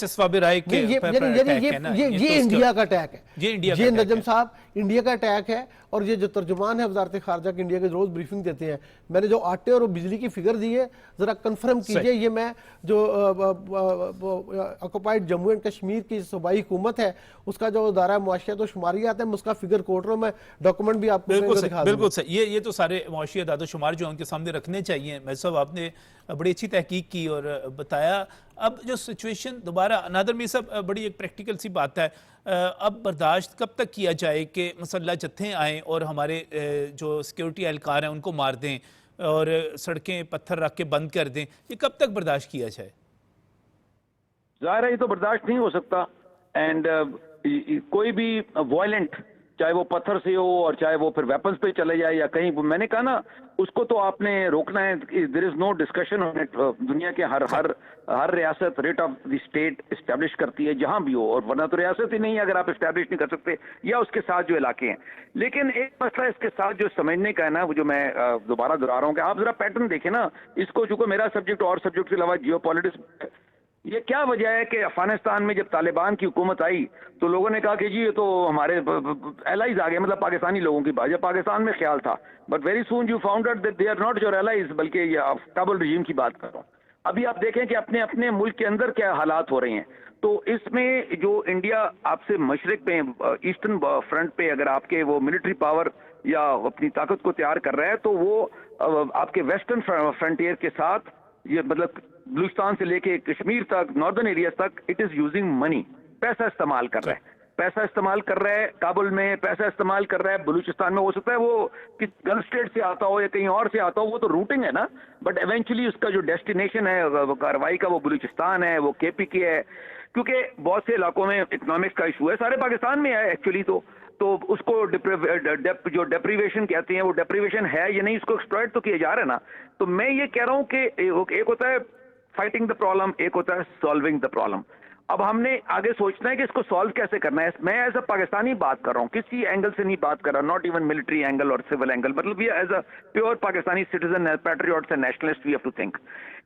انڈیا کا اٹیک ہے، یہ نجم صاحب انڈیا کا اٹیک ہے۔ اور یہ جو ترجمان ہے وزارت خارجہ کے انڈیا کے روز بریفنگ دیتے ہیں، میں نے جو آٹے اور بجلی کی فگر دی ہے ذرا کنفرم کیجئے، یہ میں جو آکوپائڈ جموں اینڈ کشمیر کی صوبائی حکومت ہے اس کا جو ادارہ معاشیات و شماریات ہے، اس کا فگر کوٹ رہا ہوں، میں ڈاکومنٹ بھی آپ کو دکھا دوں۔ بالکل صحیح، یہ تو سارے معاشی اعداد و شمار جو ان کے سامنے رکھنے چاہیے۔ میں صاحب آپ نے بڑی اچھی تحقیق کی اور بتایا۔ اب جو سچویشن دوبارہ نادر میر صاحب بڑی ایک پریکٹیکل سی بات ہے، اب برداشت کب تک کیا جائے کہ مسلح جتھیں آئیں اور ہمارے جو سیکیورٹی اہلکار ہیں ان کو مار دیں اور سڑکیں پتھر رکھ کے بند کر دیں، یہ کب تک برداشت کیا جائے؟ ظاہر ہے یہ تو برداشت نہیں ہو سکتا، اینڈ کوئی بھی وائلنٹ چاہے وہ پتھر سے ہو اور چاہے وہ پھر ویپنز پہ چلے جائے یا کہیں، میں نے کہا نا اس کو تو آپ نے روکنا ہے۔ دیر از نو ڈسکشن آن اٹ۔ دنیا کے ہر ریاست rate of the state establish کرتی ہے جہاں بھی ہو، اور ورنہ تو ریاست ہی نہیں ہے اگر آپ اسٹیبلش نہیں کر سکتے، یا اس کے ساتھ جو علاقے ہیں۔ لیکن ایک مسئلہ اس کے ساتھ جو سمجھنے کا ہے نا، وہ جو میں دوبارہ دہرا رہا ہوں کہ آپ ذرا پیٹرن دیکھیں نا اس کو، چونکہ میرا سبجیکٹ اور سبجیکٹ کے علاوہ جیو پالیٹکس، یہ کیا وجہ ہے کہ افغانستان میں جب طالبان کی حکومت آئی تو لوگوں نے کہا کہ جی یہ تو ہمارے ایلائز آ گئے، مطلب پاکستانی لوگوں کی بات، جب پاکستان میں خیال تھا، but very soon you found out that they are not your allies, بلکہ یہ کابل رجیم کی بات کر رہا ہوں۔ ابھی آپ دیکھیں کہ اپنے اپنے ملک کے اندر کیا حالات ہو رہے ہیں، تو اس میں جو انڈیا آپ سے مشرق پہ ایسٹرن فرنٹ پہ اگر آپ کے وہ ملٹری پاور یا اپنی طاقت کو تیار کر رہا ہے، تو وہ آپ کے ویسٹرن فرنٹیئر کے ساتھ، یہ مطلب بلوچستان سے لے کے کشمیر تک، ناردرن ایریاز تک، اٹ از یوزنگ منی، پیسہ استعمال کر رہا ہے، پیسہ استعمال کر رہا ہے کابل میں، پیسہ استعمال کر رہا ہے بلوچستان میں۔ ہو سکتا ہے وہ گلف اسٹیٹ سے آتا ہو یا کہیں اور سے آتا ہو، وہ تو روٹنگ ہے نا، بٹ ایونچولی اس کا جو ڈیسٹینیشن ہے کارروائی کا وہ بلوچستان ہے، وہ KPK ہے، کیونکہ بہت سے علاقوں میں اکنامکس کا ایشو ہے، سارے پاکستان میں ہے ایکچولی، تو اس کو جو ڈیپریویشن کہتے ہیں، وہ ڈیپریویشن ہے یا نہیں، اس کو ایکسپلائٹ تو کیا جا رہا ہے نا۔ تو میں یہ کہہ رہا ہوں کہ ایک ہوتا ہے فائٹنگ دا پرابلم، ایک ہوتا ہے سالونگ دا پرابلم۔ اب ہم نے آگے سوچنا ہے کہ اس کو سالو کیسے کرنا ہے۔ میں ایز اے پاکستانی بات کر رہا ہوں، کسی اینگل سے نہیں بات کر رہا، ناٹ ایون ملٹری اینگل اور سول اینگل، مطلب یہ is a pure Pakistani citizen, patriots and nationalist, we have to think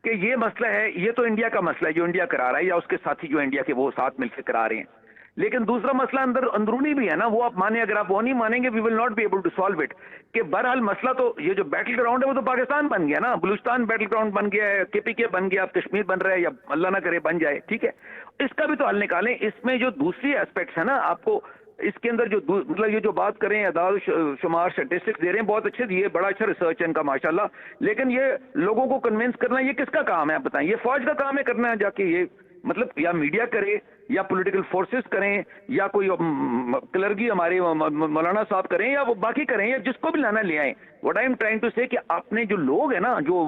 کہ یہ مسئلہ ہے، یہ تو انڈیا کا مسئلہ ہے جو انڈیا کرا رہا ہے، یا اس کے ساتھی جو انڈیا کے وہ ساتھ مل کے کرا رہے ہیں، لیکن دوسرا مسئلہ اندرونی بھی ہے نا، وہ آپ مانیں، اگر آپ وہ نہیں مانیں گے we will not be able to solve it, کہ بہرحال مسئلہ تو یہ جو بیٹل گراؤنڈ ہے وہ تو پاکستان بن گیا نا، بلوچستان بیٹل گراؤنڈ بن گیا ہے، KPK بن گیا، اب کشمیر بن رہا ہے، یا اللہ نہ کرے بن جائے، ٹھیک ہے، اس کا بھی تو حل نکالیں۔ اس میں جو دوسری ایسپیکٹس ہے نا، آپ کو اس کے اندر جو مطلب یہ جو بات کریں، اعداد و شمار اسٹیٹسٹکس دے رہے ہیں، بہت اچھے دیے، بڑا اچھا ریسرچ ہے ان کا ماشاءاللہ، لیکن یہ لوگوں کو کنونس کرنا یہ کس کا کام ہے آپ بتائیں؟ یہ فوج کا کام ہے کرنا ہے جا کے، یہ مطلب یا میڈیا کرے یا پولیٹیکل فورسز کریں یا کوئی کلرگی ہمارے مولانا صاحب کریں یا وہ باقی کریں یا جس کو بھی لانا لے آئیں۔ What I am trying to say کہ اپنے جو لوگ ہیں نا، جو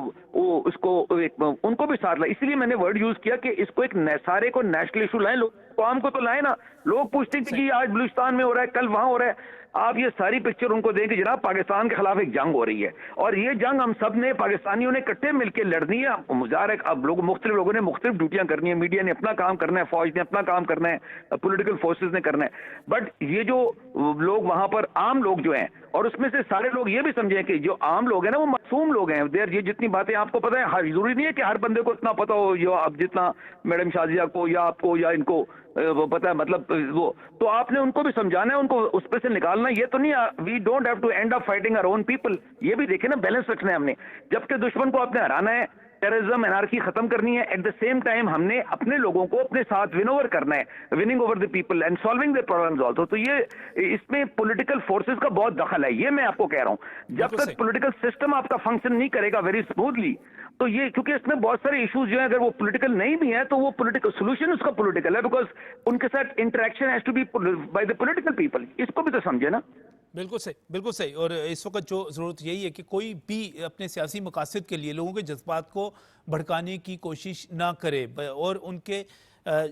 اس کو ان کو بھی ساتھ لائیں، اسی لیے میں نے ورڈ یوز کیا کہ اس کو ایک سارے کو نیشنل ایشو لائیں، لوگ عوام کو تو لائیں نا۔ لوگ پوچھتے ہیں کہ جی آج بلوچستان میں ہو رہا ہے، کل وہاں ہو رہا ہے، آپ یہ ساری پکچر ان کو دیں کہ جناب پاکستان کے خلاف ایک جنگ ہو رہی ہے اور یہ جنگ ہم سب نے پاکستانیوں نے اکٹھے مل کے لڑنی ہے. مظاہر ہے اب مختلف لوگوں نے مختلف ڈیوٹیاں کرنی ہے, میڈیا نے اپنا کام کرنا ہے, فوج نے اپنا کام کرنا ہے, پولیٹیکل فورسز نے کرنا ہے, بٹ یہ جو لوگ وہاں پر عام لوگ جو ہیں, اور اس میں سے سارے لوگ یہ بھی سمجھیں کہ جو عام لوگ ہیں نا وہ معصوم لوگ ہیں. یہ جتنی باتیں آپ کو پتہ ہے, ضروری نہیں ہے کہ ہر بندے کو اتنا پتہ ہو, جو اب جتنا میڈم شازیہ کو یا آپ کو یا ان کو وہ پتہ ہے, مطلب وہ تو آپ نے ان کو بھی سمجھانا ہے, ان کو اس پہ سے نکالنا. یہ تو نہیں we don't have to end up fighting our own people. یہ بھی دیکھیں نا, بیلنس رکھنا ہے ہم نے. جبکہ دشمن کو آپ نے ہرانا ہے, ٹیررزم انارکی ختم کرنی ہے, ایٹ دا سیم ٹائم ہم نے اپنے لوگوں کو اپنے ساتھ ون اوور کرنا ہے, winning over the people and solving the problems also. تو یہ اس میں پولیٹیکل فورسز کا بہت دخل ہے, یہ میں آپ کو کہہ رہا ہوں. جب تک پولیٹیکل سسٹم آپ کا فنکشن نہیں کرے گا ویری اسموتھلی, تو یہ کیونکہ اس میں بہت سارے ایشوز جو ہیں اگر وہ پولیٹیکل نہیں بھی ہیں تو وہ پولیٹیکل سولوشن اس کا پولیٹیکل ہے, بیکاز ان کے ساتھ interaction has to be by the political people. اس کو بھی تو سمجھے نا. بالکل صحیح, بالکل صحیح. اور اس وقت جو ضرورت یہی ہے کہ کوئی بھی اپنے سیاسی مقاصد کے لیے لوگوں کے جذبات کو بھڑکانے کی کوشش نہ کرے, اور ان کے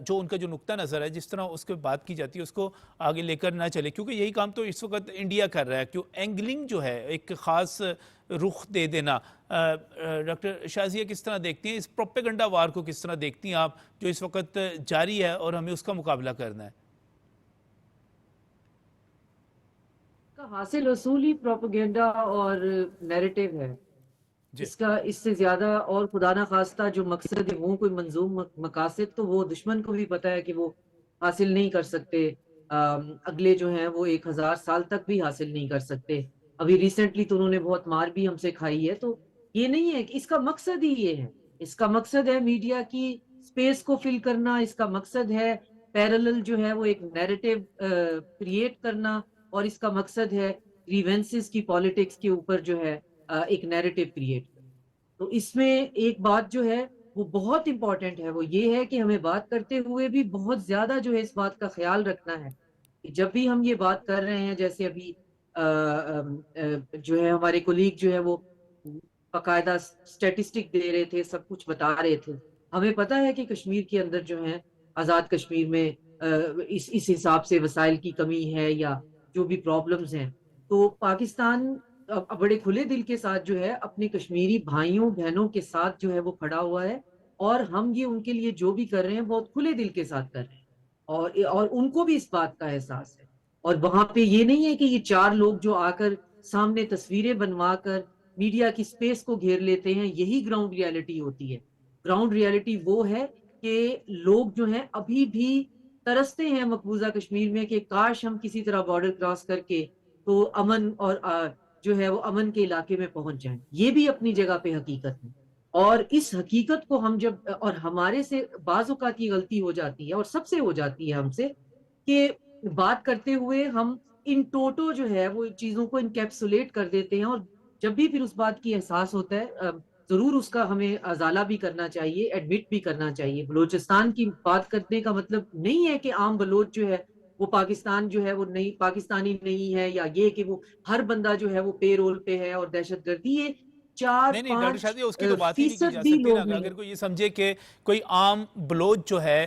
جو ان کا جو نقطہ نظر ہے جس طرح اس کے بات کی جاتی ہے اس کو آگے لے کر نہ چلے, کیونکہ یہی کام تو اس وقت انڈیا کر رہا ہے. کیوں اینگلنگ جو ہے, ایک خاص رخ دے دینا. ڈاکٹر شازیہ کس طرح دیکھتی ہیں اس پروپیگنڈا وار کو, کس طرح دیکھتی ہیں آپ جو اس وقت جاری ہے اور ہمیں اس کا مقابلہ کرنا ہے؟ کا حاصل حصول ہی پروپیگنڈا اور نیریٹو ہے. اس سے زیادہ اور خدا نہ خواستہ جو مقصد ہے وہ کوئی منظوم مقاصد تو وہ دشمن کو بھی پتا ہے کہ وہ حاصل نہیں کر سکتے. اگلے جو ہیں وہ 1000 سال تک بھی حاصل نہیں کر سکتے. ابھی ریسنٹلی تو انہوں نے بہت مار بھی ہم سے کھائی ہے. تو یہ نہیں ہے کہ اس کا مقصد ہی یہ ہے. اس کا مقصد ہے میڈیا کی سپیس کو فل کرنا. اس کا مقصد ہے پیرالل جو ہے وہ ایک نیریٹو کریٹ کرنا, اور اس کا مقصد ہے گریونسز کی پالیٹکس کے اوپر جو ہے ایک نیریٹو کریٹ کرنا. تو اس میں ایک بات جو ہے وہ بہت امپورٹنٹ ہے, وہ یہ ہے کہ ہمیں بات کرتے ہوئے بھی بہت زیادہ جو ہے اس بات کا خیال رکھنا ہے کہ جب بھی ہم یہ بات کر رہے ہیں, جیسے ابھی جو ہے ہمارے کولیگ جو ہے وہ باقاعدہ اسٹیٹسٹک دے رہے تھے, سب کچھ بتا رہے تھے. ہمیں پتہ ہے کہ کشمیر کے اندر جو ہے آزاد کشمیر میں اس حساب سے وسائل کی کمی ہے یا جو بھی پرابلمز ہیں. تو پاکستان بڑے کھلے دل کے ساتھ جو ہے اپنے کشمیری بھائیوں بہنوں کے ساتھ جو ہے وہ کھڑا ہوا ہے, اور ہم یہ ان کے لیے جو بھی کر رہے ہیں بہت کھلے دل کے ساتھ کر رہے ہیں, اور ان کو بھی اس بات کا احساس ہے. اور وہاں پہ یہ نہیں ہے کہ یہ 4 لوگ جو آ کر سامنے تصویریں بنوا کر میڈیا کی سپیس کو گھیر لیتے ہیں, یہی گراؤنڈ ریالٹی ہوتی ہے. گراؤنڈ ریالٹی وہ ہے کہ لوگ جو ہیں ابھی بھی ترستے ہیں مقبوضہ کشمیر میں کہ کاش ہم کسی طرح بارڈر کراس کر کے تو امن اور جو ہے وہ امن کے علاقے میں پہنچ جائیں. یہ بھی اپنی جگہ پہ حقیقت ہے, اور اس حقیقت کو ہم جب, اور ہمارے سے بعض اوقات یہ غلطی ہو جاتی ہے اور سب سے ہو جاتی ہے ہم سے, کہ بات کرتے ہوئے ہم ان ٹوٹو جو ہے وہ چیزوں کو انکیپسولیٹ کر دیتے ہیں, اور جب بھی پھر اس بات کی احساس ہوتا ہے ضرور اس کا ہمیں ازالہ بھی کرنا چاہیے, ایڈمٹ بھی کرنا چاہیے. بلوچستان کی بات کرنے کا مطلب نہیں ہے کہ عام بلوچ جو ہے وہ پاکستان جو ہے وہ نہیں پاکستانی نہیں ہے, یا یہ کہ وہ ہر بندہ جو ہے وہ پے رول پہ ہے اور دہشت گردی. یہ 4-5% بھی لوگ نہیں. اگر کوئی یہ سمجھے کہ کوئی عام بلوچ جو ہے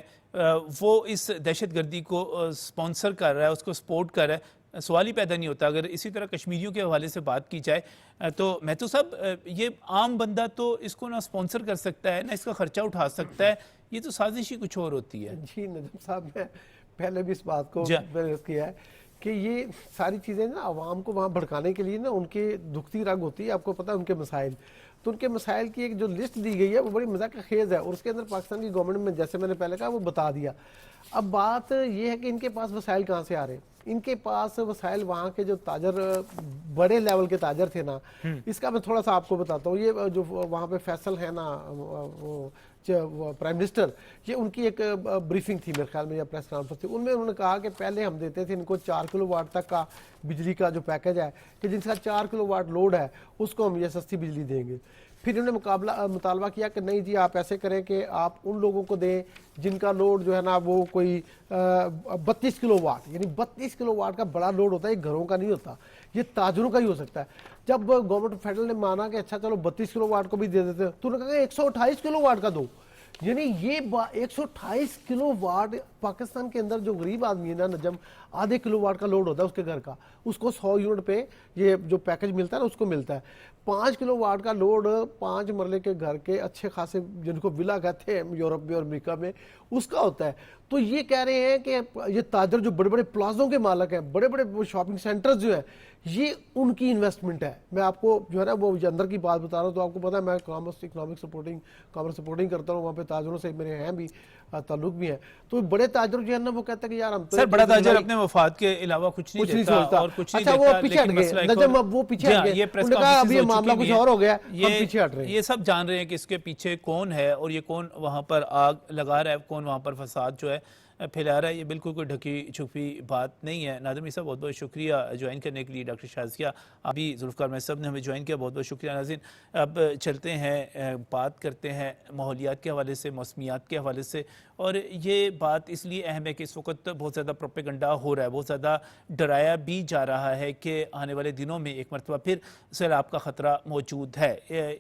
وہ اس دہشت گردی کو سپانسر کر رہا ہے, اس کو سپورٹ کر رہا ہے, سوال ہی پیدا نہیں ہوتا. اگر اسی طرح کشمیریوں کے حوالے سے بات کی جائے تو مہتو صاحب, یہ عام بندہ تو اس کو نہ سپانسر کر سکتا ہے نہ اس کا خرچہ اٹھا سکتا ہے, یہ تو سازش ہی کچھ اور ہوتی ہے. جی نجم صاحب, میں پہلے بھی اس بات کو بیان کیا ہے کہ یہ ساری چیزیں نا عوام کو وہاں بھڑکانے کے لیے نا ان کے دکھتی رنگ ہوتی ہے. آپ کو پتہ ہے ان کے مسائل, تو ان کے مسائل کی ایک جو لسٹ دی گئی ہے وہ بڑی مذاق خیز ہے, اور اس کے اندر پاکستان کی گورنمنٹ میں جیسے میں نے پہلے کہا وہ بتا دیا. اب بات یہ ہے کہ ان کے پاس وسائل کہاں سے آ رہے ہیں. ان کے پاس وسائل وہاں کے جو تاجر بڑے لیول کے تاجر تھے نا, اس کا میں تھوڑا سا آپ کو بتاتا ہوں. یہ جو وہاں پہ فیصل ہے نا وہ پرائم منسٹر, یہ ان کی ایک بریفنگ تھی میرے خیال میں یا پریس کانفرنس تھی, ان میں انہوں نے کہا کہ پہلے ہم دیتے تھے ان کو 4 کلو واٹ تک کا بجلی کا جو پیکج ہے کہ جن کا 4 کلو واٹ لوڈ ہے اس کو ہم یہ سستی بجلی دیں گے. پھر انہوں نے مطالبہ کیا کہ نہیں جی آپ ایسے کریں کہ آپ ان لوگوں کو دیں جن کا لوڈ جو ہے نا وہ کوئی 32 کلو واٹ, یعنی 32 کلو واٹ کا بڑا لوڈ ہوتا ہے, یہ گھروں کا نہیں ہوتا, یہ تاجروں کا ہی ہو سکتا ہے. جب گورنمنٹ فیڈرل نے مانا کہ اچھا چلو 32 کلو واٹ کو بھی دے دیتے تو انہوں نے کہا کہ 128 کلو واٹ کا دو, یعنی یہ 128 کلو واٹ پاکستان کے اندر جو غریب آدمی ہے نا نجم، آدھے کلو واٹ کا لوڈ ہوتا ہے اس کے گھر کا، اس کو 100 یونٹ پہ یہ جو پیکج ملتا ہے نا اس کو ملتا ہے. 5 کلو واٹ کا لوڈ 5 مرلے کے گھر کے اچھے خاصے جن کو ولا کہتے ہیں یورپ میں اور امریکہ میں اس کا ہوتا ہے. تو یہ کہہ رہے ہیں کہ یہ تاجر جو بڑے بڑے پلازوں کے مالک ہیں، بڑے بڑے شاپنگ سینٹرز جو ہیں، یہ ان کی انویسٹمنٹ ہے. میں آپ کو جو ہے نا وہ اندر کی بات بتا رہا ہوں، تو آپ کو پتا ہے میں کامرس سپورٹنگ کرتا ہوں، وہاں پہ تاجروں سے میرے ہیں بھی تعلق بھی ہیں. تو بڑے تاجر جو ہے نا وہ کہتے ہیں کہ یار ہم تو سر بڑا تاجر اپنے مفاد کے علاوہ کچھ نہیں دیتا اور کچھ نہیں اچھا دیتا. وہ پیچھے ہٹ گئے نجم، اب وہ پیچھے ہٹ گئے، انہوں نے کہا اب یہ معاملہ کچھ اور ہو گیا، ہم پیچھے ہٹ رہے ہیں. یہ سب جان رہے ہیں کہ اس کے پیچھے کون ہے اور یہ کون وہاں پر آگ لگا رہا ہے، کون وہاں پر فساد جو ہے پھیلا رہا ہے. یہ بالکل کوئی ڈھکی چھپی بات نہیں ہے. ناظرین صاحب بہت بہت شکریہ جوائن کرنے کے لیے. ڈاکٹر شازیہ ابھی ذوالفقار میں سب نے ہمیں جوائن کیا، بہت بہت شکریہ. ناظرین اب چلتے ہیں، بات کرتے ہیں ماحولیات کے حوالے سے، موسمیات کے حوالے سے. اور یہ بات اس لیے اہم ہے کہ اس وقت بہت زیادہ پروپیگنڈا ہو رہا ہے، بہت زیادہ ڈرایا بھی جا رہا ہے کہ آنے والے دنوں میں ایک مرتبہ پھر سیلاب کا خطرہ موجود ہے.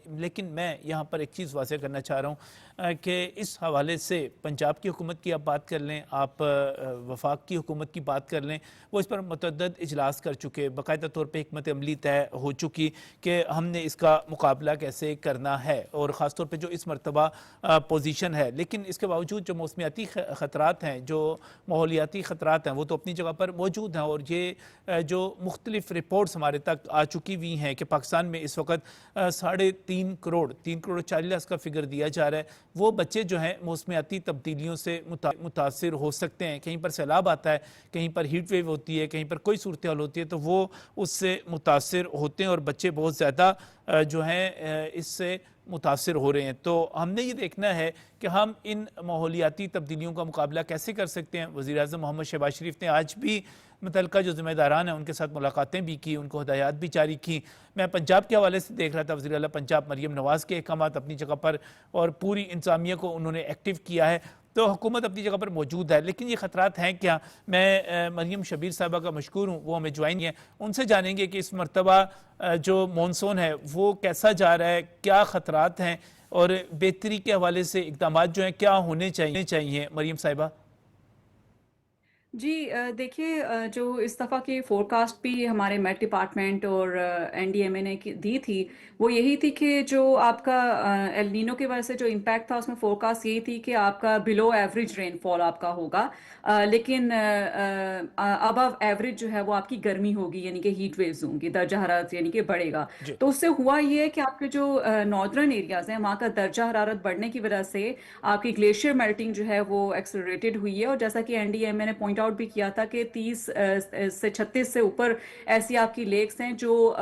لیکن میں یہاں پر ایک چیز واضح کرنا چاہ رہا ہوں کہ اس حوالے سے پنجاب کی حکومت کی آپ بات کر لیں، آپ وفاق کی حکومت کی بات کر لیں، وہ اس پر متعدد اجلاس کر چکے، باقاعدہ طور پہ حکمت عملی طے ہو چکی کہ ہم نے اس کا مقابلہ کیسے کرنا ہے، اور خاص طور پہ جو اس مرتبہ پوزیشن ہے. لیکن اس کے باوجود جو موسمیاتی خطرات ہیں، جو ماحولیاتی خطرات ہیں، وہ تو اپنی جگہ پر موجود ہیں. اور یہ جو مختلف رپورٹس ہمارے تک آ چکی ہوئی ہیں کہ پاکستان میں اس وقت 3.5 کروڑ 3.40 کا فگر دیا جا رہا ہے، وہ بچے جو ہیں موسمیاتی تبدیلیوں سے متاثر ہو سکتے ہیں. کہیں پر سیلاب آتا ہے، کہیں پر ہیٹ ویو ہوتی ہے، کہیں پر کوئی صورتحال ہوتی ہے تو وہ اس سے متاثر ہوتے ہیں اور بچے بہت زیادہ جو ہیں اس سے متاثر ہو رہے ہیں. تو ہم نے یہ دیکھنا ہے کہ ہم ان ماحولیاتی تبدیلیوں کا مقابلہ کیسے کر سکتے ہیں. وزیر اعظم محمد شہباز شریف نے آج بھی متعلقہ جو ذمہ داران ہیں ان کے ساتھ ملاقاتیں بھی کی، ان کو ہدایات بھی جاری کی. میں پنجاب کے حوالے سے دیکھ رہا تھا، وزیر اعلیٰ پنجاب مریم نواز کے احکامات اپنی جگہ پر اور پوری انتظامیہ کو انہوں نے ایکٹیو کیا ہے. تو حکومت اپنی جگہ پر موجود ہے، لیکن یہ خطرات ہیں کیا؟ میں مریم شبیر صاحبہ کا مشکور ہوں، وہ ہمیں جوائن ہیں، ان سے جانیں گے کہ اس مرتبہ جو مونسون ہے وہ کیسا جا رہا ہے، کیا خطرات ہیں، اور بہتری کے حوالے سے اقدامات جو ہیں کیا ہونے چاہیے. مریم صاحبہ. جی دیکھیے، جو اس دفعہ کی فورکاسٹ بھی ہمارے میٹ ڈپارٹمنٹ اور NDMA نے دی تھی، وہ یہی تھی کہ جو آپ کا ایل نینو کی وجہ سے جو امپیکٹ تھا اس میں فورکاسٹ یہی تھی کہ آپ کا بلو ایوریج رین فال آپ کا ہوگا، لیکن ابو ایوریج جو ہے وہ آپ کی گرمی ہوگی، یعنی کہ ہیٹ ویوز ہوں گی، درجہ حرارت یعنی کہ بڑھے گا. تو اس سے ہوا یہ ہے کہ آپ کے جو ناردرن ایریاز ہیں وہاں کا درجہ حرارت بڑھنے کی وجہ سے آپ کی گلیشیئر میلٹنگ جو ہے وہ ایکسلریٹڈ ہوئی ہے. اور جیسا کہ NDMA نے پوائنٹ آؤٹ بھی کیا تھا کہ 30 سے 36 سے اوپر ایسی آپ کی لیکس ہیں جو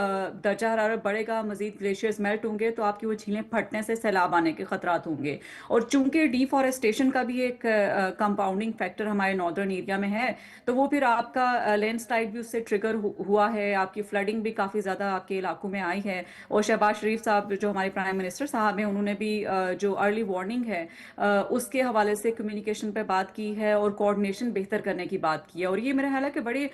درجہ حرارت بڑھے گا، مزید گلیشیئرز میلٹ ہوں گے تو آپ کی وہ جھیلیں پھٹنے سے سیلاب آنے کے خطرات ہوں گے. اور چونکہ ڈیفارسٹیشن کا بھی ایک کمپاؤنڈنگ فیکٹر ہمارے ناردرن ایریا میں ہے، تو وہ پھر آپ کا لینڈ سلائڈ بھی اس سے ٹریگر ہوا ہے، آپ کی فلڈنگ بھی کافی زیادہ آپ کے علاقوں میں آئی ہے. اور شہباز شریف صاحب جو ہمارے پرائم منسٹر صاحب ہیں، انہوں نے بھی جو ارلی وارننگ ہے اس کے حوالے سے کمیونیکیشن پہ بات کی ہے اور کوآرڈینیشن بہتر کرنے کی بات کی ہے. اور یہ میرا خیال ہے کہ بڑے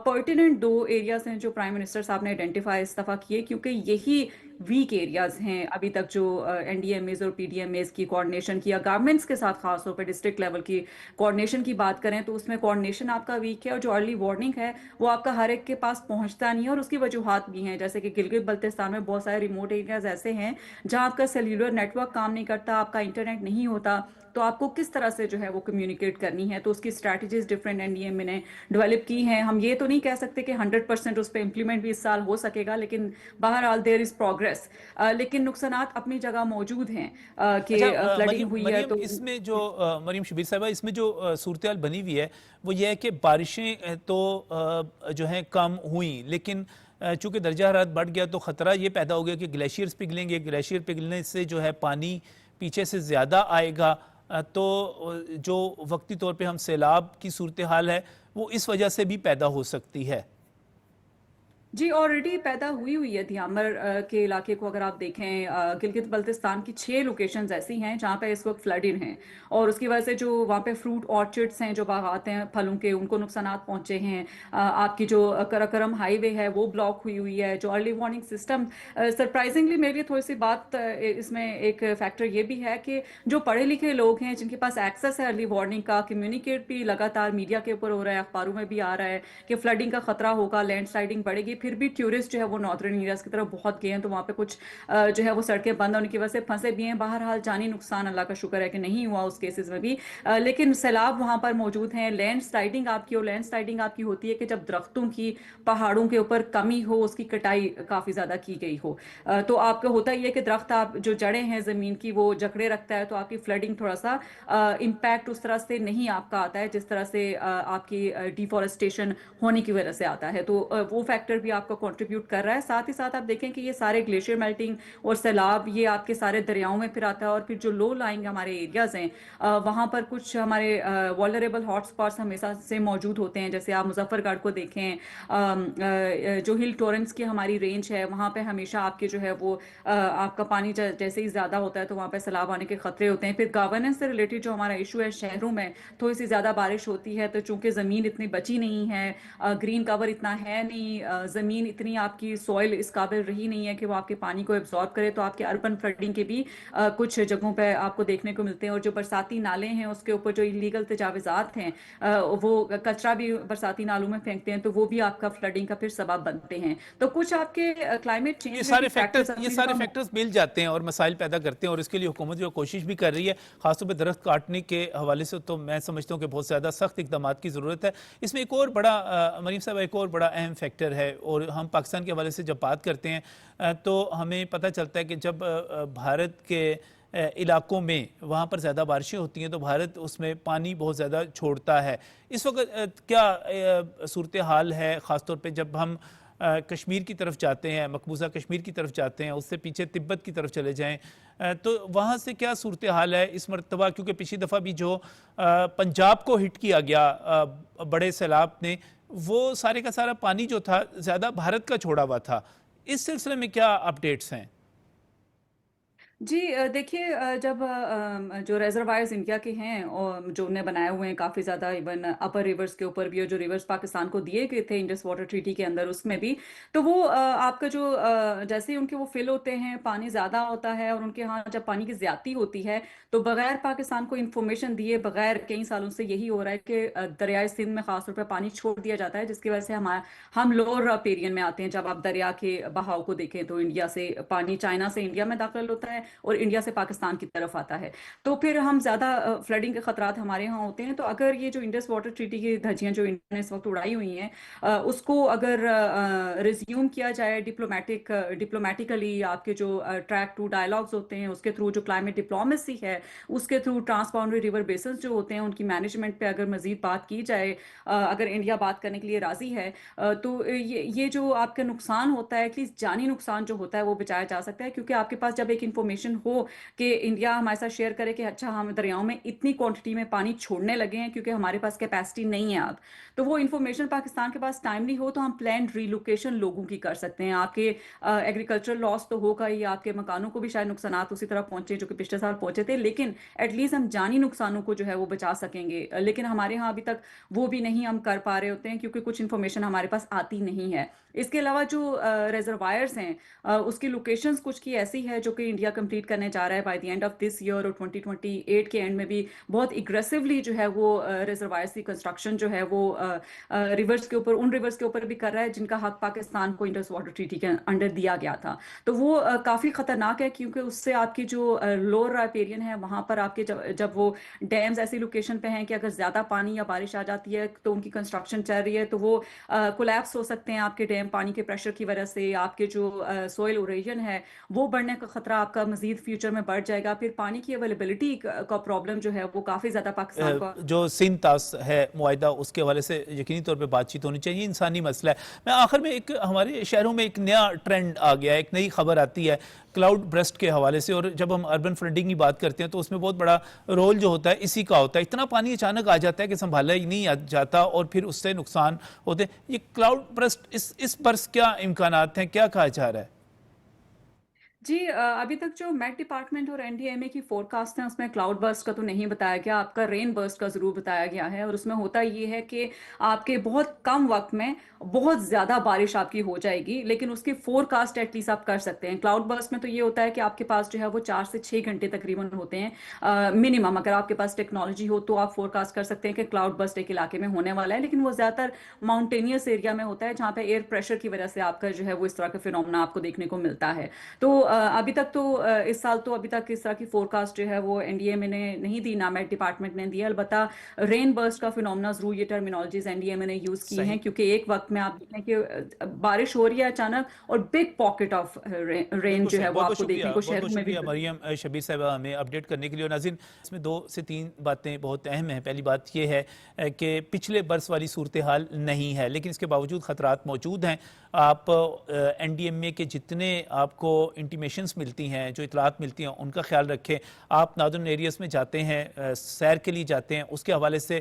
پرٹیننٹ 2 ایریاز ہیں جو پرائم منسٹر صاحب نے آئیڈینٹیفائی اس دفعہ کیے، کیونکہ یہی ویک ایریاز ہیں ابھی تک جو NDMAs اور PDMAs کی کوآرڈینیشن کی، یا گورنمنٹس کے ساتھ خاص طور پہ ڈسٹرکٹ لیول کی کوآرڈینیشن کی بات کریں تو اس میں کوآرڈینیشن آپ کا ویک ہے، اور جو ارلی وارننگ ہے وہ آپ کا ہر ایک کے پاس پہنچتا نہیں ہے. اور اس کی وجوہات بھی ہیں، جیسے کہ گلگت بلتستان میں بہت سارے ریموٹ ایریاز ایسے ہیں جہاں آپ کا سیلولر نیٹ ورک کام نہیں کرتا، آپ کا انٹرنیٹ نہیں ہوتا، تو آپ کو کس طرح سے جو ہے وہ کمیونیکیٹ کرنی ہے. تو اس کی اسٹریٹجیز ڈفرینٹ NDMA نے ڈیولپ کی ہیں. ہم یہ تو نہیں کہہ سکتے کہ 100% اس پہ امپلیمنٹ بھی اس سال ہو سکے گا، لیکن بہرحال دیر از پروگرس. لیکن نقصانات اپنی جگہ موجود ہیں کہ فلڈنگ ہوئی ہے. تو اس میں جو مریم شبیر صاحبہ اس میں جو صورتحال بنی ہوئی ہے وہ یہ ہے کہ بارشیں تو جو ہیں کم ہوئیں، لیکن چونکہ درجہ حرارت بڑھ گیا تو خطرہ یہ پیدا ہو گیا کہ گلیشیئرز پگھلیں گے، گلیشیئر پگھلنے سے جو ہے پانی پیچھے سے زیادہ آئے گا، تو جو وقتی طور پہ ہم سیلاب کی صورتحال ہے وہ اس وجہ سے بھی پیدا ہو سکتی ہے. جی آلریڈی پیدا ہوئی ہے دھیامر کے علاقے کو اگر آپ دیکھیں، گلگت بلتستان کی 6 لوکیشنز ایسی ہیں جہاں پہ اس وقت فلڈنگ ہیں، اور اس کی وجہ سے جو وہاں پہ فروٹ آرچرڈس ہیں، جو باغات ہیں پھلوں کے، ان کو نقصانات پہنچے ہیں۔ آپ کی جو کراکرم ہائی وے ہے وہ بلاک ہوئی ہے۔ جو ارلی وارننگ سسٹم، سرپرائزنگلی میرے لیے تھوڑی سی بات اس میں ایک فیکٹر یہ بھی ہے کہ جو پڑھے لکھے لوگ ہیں، جن کے پاس ایکسیس ہے ارلی وارننگ کا، کمیونیکیٹ بھی لگاتار میڈیا کے اوپر ہو رہا ہے، اخباروں میں بھی آ رہا ہے کہ فلڈنگ کا خطرہ ہوگا، لینڈ سلائڈنگ بڑھے گی، پھر بھی ٹورسٹ جو ہے وہ نارتھرن ایریاز کی طرف بہت گئے ہیں، تو وہاں پہ کچھ جو ہے وہ سڑکیں بند ہونے کی وجہ سے پھنسے بھی ہیں۔ بہرحال جانی نقصان اللہ کا شکر ہے کہ نہیں ہوا اس کیسز میں بھی، لیکن سیلاب وہاں پر موجود ہیں۔ لینڈ سلائڈنگ آپ کی، اور لینڈ سلائڈنگ آپ کی ہوتی ہے کہ جب درختوں کی، پہاڑوں کے اوپر کمی ہو، اس کی کٹائی کافی زیادہ کی گئی ہو، تو آپ کا ہوتا ہی ہے کہ درخت، آپ جو جڑیں ہیں زمین کی وہ جکڑے رکھتا ہے، تو آپ کی فلڈنگ تھوڑا سا امپیکٹ اس طرح سے نہیں آپ کا آتا ہے جس طرح سے آپ کی ڈیفورسٹیشن ہونے کی وجہ سے آتا ہے، تو وہ فیکٹر بھی آپ کو کنٹریبیوٹ کر رہا ہے۔ ساتھ ہی ساتھ آپ دیکھیں کہ یہ سارے گلیشیئر میلٹنگ اور سیلاب یہ آپ کے سارے دریاؤں میں پھر آتا ہے، اور پھر جو لو لائنگ ہمارے ایریاز ہیں وہاں پر کچھ ہمارے والنریبل ہاٹ اسپاٹس ہمیشہ سے موجود ہوتے ہیں، جیسے آپ مظفر گڑھ کو دیکھیں، جو ہل ٹورنٹس کی ہماری رینج ہے وہاں پہ ہمیشہ آپ کے جو ہے وہ آپ کا پانی جیسے ہی زیادہ ہوتا ہے تو وہاں پہ سیلاب آنے کے خطرے ہوتے ہیں۔ پھر گورننس سے ریلیٹڈ جو ہمارا ایشو ہے، شہروں میں تھوڑی سی زیادہ بارش ہوتی ہے تو چونکہ زمین اتنی بچی نہیں ہے، گرین کور اتنا ہے نہیں، زمین اتنی آپ کی سوئل اس قابل رہی نہیں ہے کہ وہ آپ کے پانی کو ایبزارب کرے، تو آپ کے اربن فلڈنگ کے بھی کچھ جگہوں پہ آپ کو دیکھنے کو ملتے ہیں۔ اور جو برساتی نالے ہیں اس کے اوپر جو انلیگل تجاوزات ہیں، وہ کچرا بھی برساتی نالوں میں پھینکتے ہیں، تو وہ بھی آپ کا فلڈنگ کا پھر سبب بنتے ہیں۔ تو کچھ آپ کے کلائمیٹ یہ چینج میں سارے بھی فیکٹرز یہ اپنی سارے جگہ۔ فیکٹرز مل جاتے ہیں اور مسائل پیدا کرتے ہیں، اور اس کے لیے حکومت جو کوشش بھی کر رہی ہے، خاص طور پہ درخت کاٹنے کے حوالے سے تو میں سمجھتا ہوں کہ بہت زیادہ سخت اقدامات کی ضرورت ہے۔ اس میں ایک اور بڑا مریم صاحب، ایک اور بڑا اہم فیکٹر ہے، اور ہم پاکستان کے حوالے سے جب بات کرتے ہیں تو ہمیں پتہ چلتا ہے کہ جب بھارت کے علاقوں میں وہاں پر زیادہ بارشیں ہوتی ہیں تو بھارت اس میں پانی بہت زیادہ چھوڑتا ہے۔ اس وقت کیا صورتحال ہے، خاص طور پہ جب ہم کشمیر کی طرف جاتے ہیں، مقبوضہ کشمیر کی طرف جاتے ہیں، اس سے پیچھے تبت کی طرف چلے جائیں، تو وہاں سے کیا صورتحال ہے اس مرتبہ؟ کیونکہ پچھلی دفعہ بھی جو پنجاب کو ہٹ کیا گیا بڑے سیلاب نے، وہ سارے کا سارا پانی جو تھا زیادہ بھارت کا چھوڑا ہوا تھا۔ اس سلسلے میں کیا اپڈیٹس ہیں؟ جی دیکھیے، جب جو ریزروائرز انڈیا کے ہیں اور جو انہیں بنائے ہوئے ہیں کافی زیادہ، ایون اپر ریورز کے اوپر بھی، اور جو ریورز پاکستان کو دیے گئے تھے انڈس واٹر ٹریٹی کے اندر اس میں بھی، تو وہ آپ کا جو جیسے ہی ان کے وہ فل ہوتے ہیں، پانی زیادہ ہوتا ہے، اور ان کے ہاں جب پانی کی زیادتی ہوتی ہے تو بغیر پاکستان کو انفارمیشن دیے بغیر، کئی سالوں سے یہی ہو رہا ہے کہ دریائے سندھ میں خاص طور پہ پانی چھوڑ دیا جاتا ہے، جس کی وجہ سے ہم لوور راپیرین میں آتے ہیں۔ جب آپ دریا کے بہاؤ کو دیکھیں تو انڈیا سے پانی، چائنا سے انڈیا میں داخل ہوتا ہے اور انڈیا سے پاکستان کی طرف آتا ہے، تو پھر ہم زیادہ فلڈنگ کے خطرات ہمارے ہاں ہوتے ہیں۔ تو اگر یہ جو انڈس واٹر ٹریٹی کی دھجیاں جو انڈیا نے اس وقت اڑائی ہوئی ہیں، اس کو اگر ریزیوم کیا جائے ڈپلومیٹیکلی، آپ کے جو ٹریک ٹو ڈائلاگز ہوتے ہیں اس کے تھرو، جو کلائمیٹ ڈپلومیسی ہے اس کے تھرو، ٹرانس باؤنڈری ریور بیسنز جو ہوتے ہیں ان کی مینجمنٹ پہ اگر مزید بات کی جائے، اگر انڈیا بات کرنے کے لیے راضی ہے، تو یہ جو آپ کا نقصان ہوتا ہے، ایٹ لیسٹ جانی نقصان جو ہوتا ہے وہ بچایا جا سکتا ہے۔ کیونکہ آپ کے پاس جب ایک انفارمیشن ہو کہ انڈیا ہمارے ساتھ شیئر کرے کہ اچھا ہم دریاؤں میں اتنی کوانٹٹی میں پانی چھوڑنے لگے ہیں کیونکہ ہمارے پاس کیپیسٹی نہیں ہے اب، تو وہ انفارمیشن پاکستان کے پاس ٹائملی ہو تو ہم پلانڈ ریلوکیشن لوگوں کی کر سکتے ہیں۔ آپ کے ایگریکلچرل لاس تو ہوگا ہی، آپ کے مکانوں کو بھی شاید نقصانات اسی طرح پہنچے جو کہ پچھلے سال پہنچے تھے، لیکن ایٹ لیسٹ ہم جانی نقصانوں کو جو ہے وہ بچا سکیں گے۔ لیکن ہمارے ہاں ابھی تک وہ بھی نہیں ہم کر پا رہے ہوتے ہیں کیونکہ کچھ انفارمیشن ہمارے پاس آتی نہیں ہے۔ اس کے علاوہ جو ریزروائرز ہیں اس کی لوکیشنز کچھ کی ایسی ہے جو کہ انڈیا کمپلیٹ کرنے جا رہا ہے by the end of this year, اور 2028 کے اینڈ میں بھی بہت اگریسولی جو ہے وہ ریزروائرز کی کنسٹرکشن جو ہے وہ ریورز کے اوپر، ان ریورز کے اوپر بھی کر رہا ہے جن کا حق پاکستان کو انڈس واٹر ٹریٹی کے انڈر دیا گیا تھا۔ تو وہ کافی خطرناک ہے کیونکہ اس سے آپ کی جو لوور رائپیرین ہے وہاں پر آپ کے جب وہ ڈیمز ایسی لوکیشن پہ ہیں کہ اگر زیادہ پانی یا بارش آ جاتی ہے تو ان کی کنسٹرکشن چل رہی ہے تو وہ کولیپس ہو سکتے ہیں آپ کے ڈیم، پانی کے پریشر کی وجہ سے آپ کے جو سوئل اوریجن ہے وہ بڑھنے کا خطرہ آپ کا مزید فیوچر میں بڑھ جائے گا. پھر پانی کی اویلیبلٹی کا پرابلم جو ہے وہ کافی زیادہ پاکستان کو جو سندھ تاس ہے معاہدہ اس کے حوالے سے یقینی طور پہ بات چیت ہونی چاہیے. انسانی مسئلہ ہے. میں آخر میں ایک ہمارے شہروں میں ایک نیا ٹرینڈ آ گیا ہے, ایک نئی خبر آتی ہے کلاؤڈ برسٹ کے حوالے سے, اور جب ہم اربن فلڈنگ کی بات کرتے ہیں تو اس میں بہت بڑا رول جو ہوتا ہے اسی کا ہوتا ہے. اتنا پانی اچانک آ جاتا ہے کہ سنبھالا ہی نہیں جاتا اور پھر اس سے نقصان ہوتے ہیں. یہ کلاؤڈ برسٹ اس برس کیا امکانات ہیں, کیا کہا جا رہا ہے؟ جی ابھی تک جو میٹ ڈپارٹمنٹ اور این ڈی ایم اے کی فور کاسٹ ہیں اس میں کلاؤڈ برسٹ کا تو نہیں بتایا گیا, آپ کا رین برسٹ کا ضرور بتایا گیا ہے. اور اس میں ہوتا یہ ہے کہ آپ کے بہت کم وقت میں بہت زیادہ بارش آپ کی ہو جائے گی, لیکن اس کی فور کاسٹ ایٹ لیسٹ آپ کر سکتے ہیں. کلاؤڈ برسٹ میں تو یہ ہوتا ہے کہ آپ کے پاس جو ہے وہ 4 سے 6 گھنٹے تقریباً ہوتے ہیں منیمم. اگر آپ کے پاس ٹیکنالوجی ہو تو آپ فور کاسٹ کر سکتے ہیں کہ کلاؤڈ برسٹ ایک علاقے میں ہونے والا ہے, لیکن وہ زیادہ تر ماؤنٹینیس ایریا میں ہوتا ہے جہاں پہ ایئر پریشر کی وجہ سے آپ کا جو ہے وہ اس طرح کا فینومنا آپ کو دیکھنے کو ملتا ہے. تو ابھی تک تو اس سال تو ابھی تک اس طرح کی فور کاسٹ جو ہے وہ این ڈی ایم اے نے نہیں دی, نہ میٹ ڈپارٹمنٹ نے دیا. البتہ رین برسٹ کا فینومنا ضرور یہ ٹرمینالوجیز این ڈی ایم اے نے یوز کی ہیں, کیونکہ ایک وقت میں آپ دیکھیں کہ بارش ہو رہی ہے اچانک اور بگ پاکٹ آف رین جو ہے وہ آپ کو دیکھنے کو شہروں میں بھی. مریم شبیر صاحبہ ہمیں اپڈیٹ کرنے کے لیے. ناظرین اس میں 2 سے 3 باتیں بہت اہم ہیں. پہلی بات یہ ہے کہ پچھلے برس والی صورتحال نہیں ہے, لیکن اس کے باوجود خطرات موجود ہیں. آپ این ڈی ایم اے کے جتنے آپ کو انٹیمیشنز ملتی ہیں, جو اطلاعات ملتی ہیں, ان کا خیال رکھیں. آپ نادرن ایریاز میں جاتے ہیں, سیر کے لیے جاتے ہیں, اس کے حوالے سے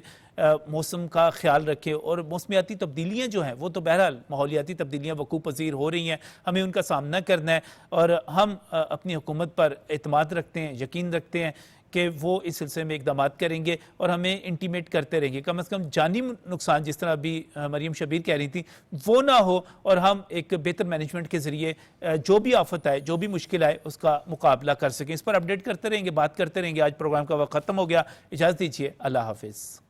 موسم کا خیال رکھیں. اور موسمیاتی تبدیلیاں جو ہیں وہ تو بہرحال ماحولیاتی تبدیلیاں وقوع پذیر ہو رہی ہیں, ہمیں ان کا سامنا کرنا ہے. اور ہم اپنی حکومت پر اعتماد رکھتے ہیں, یقین رکھتے ہیں کہ وہ اس سلسلے میں اقدامات کریں گے اور ہمیں انٹیمیٹ کرتے رہیں گے. کم از کم جانی نقصان جس طرح ابھی مریم شبیر کہہ رہی تھی وہ نہ ہو, اور ہم ایک بہتر مینجمنٹ کے ذریعے جو بھی آفت آئے, جو بھی مشکل آئے, اس کا مقابلہ کر سکیں. اس پر اپڈیٹ کرتے رہیں گے, بات کرتے رہیں گے. آج پروگرام کا وقت ختم ہو گیا, اجازت دیجیے, اللہ حافظ.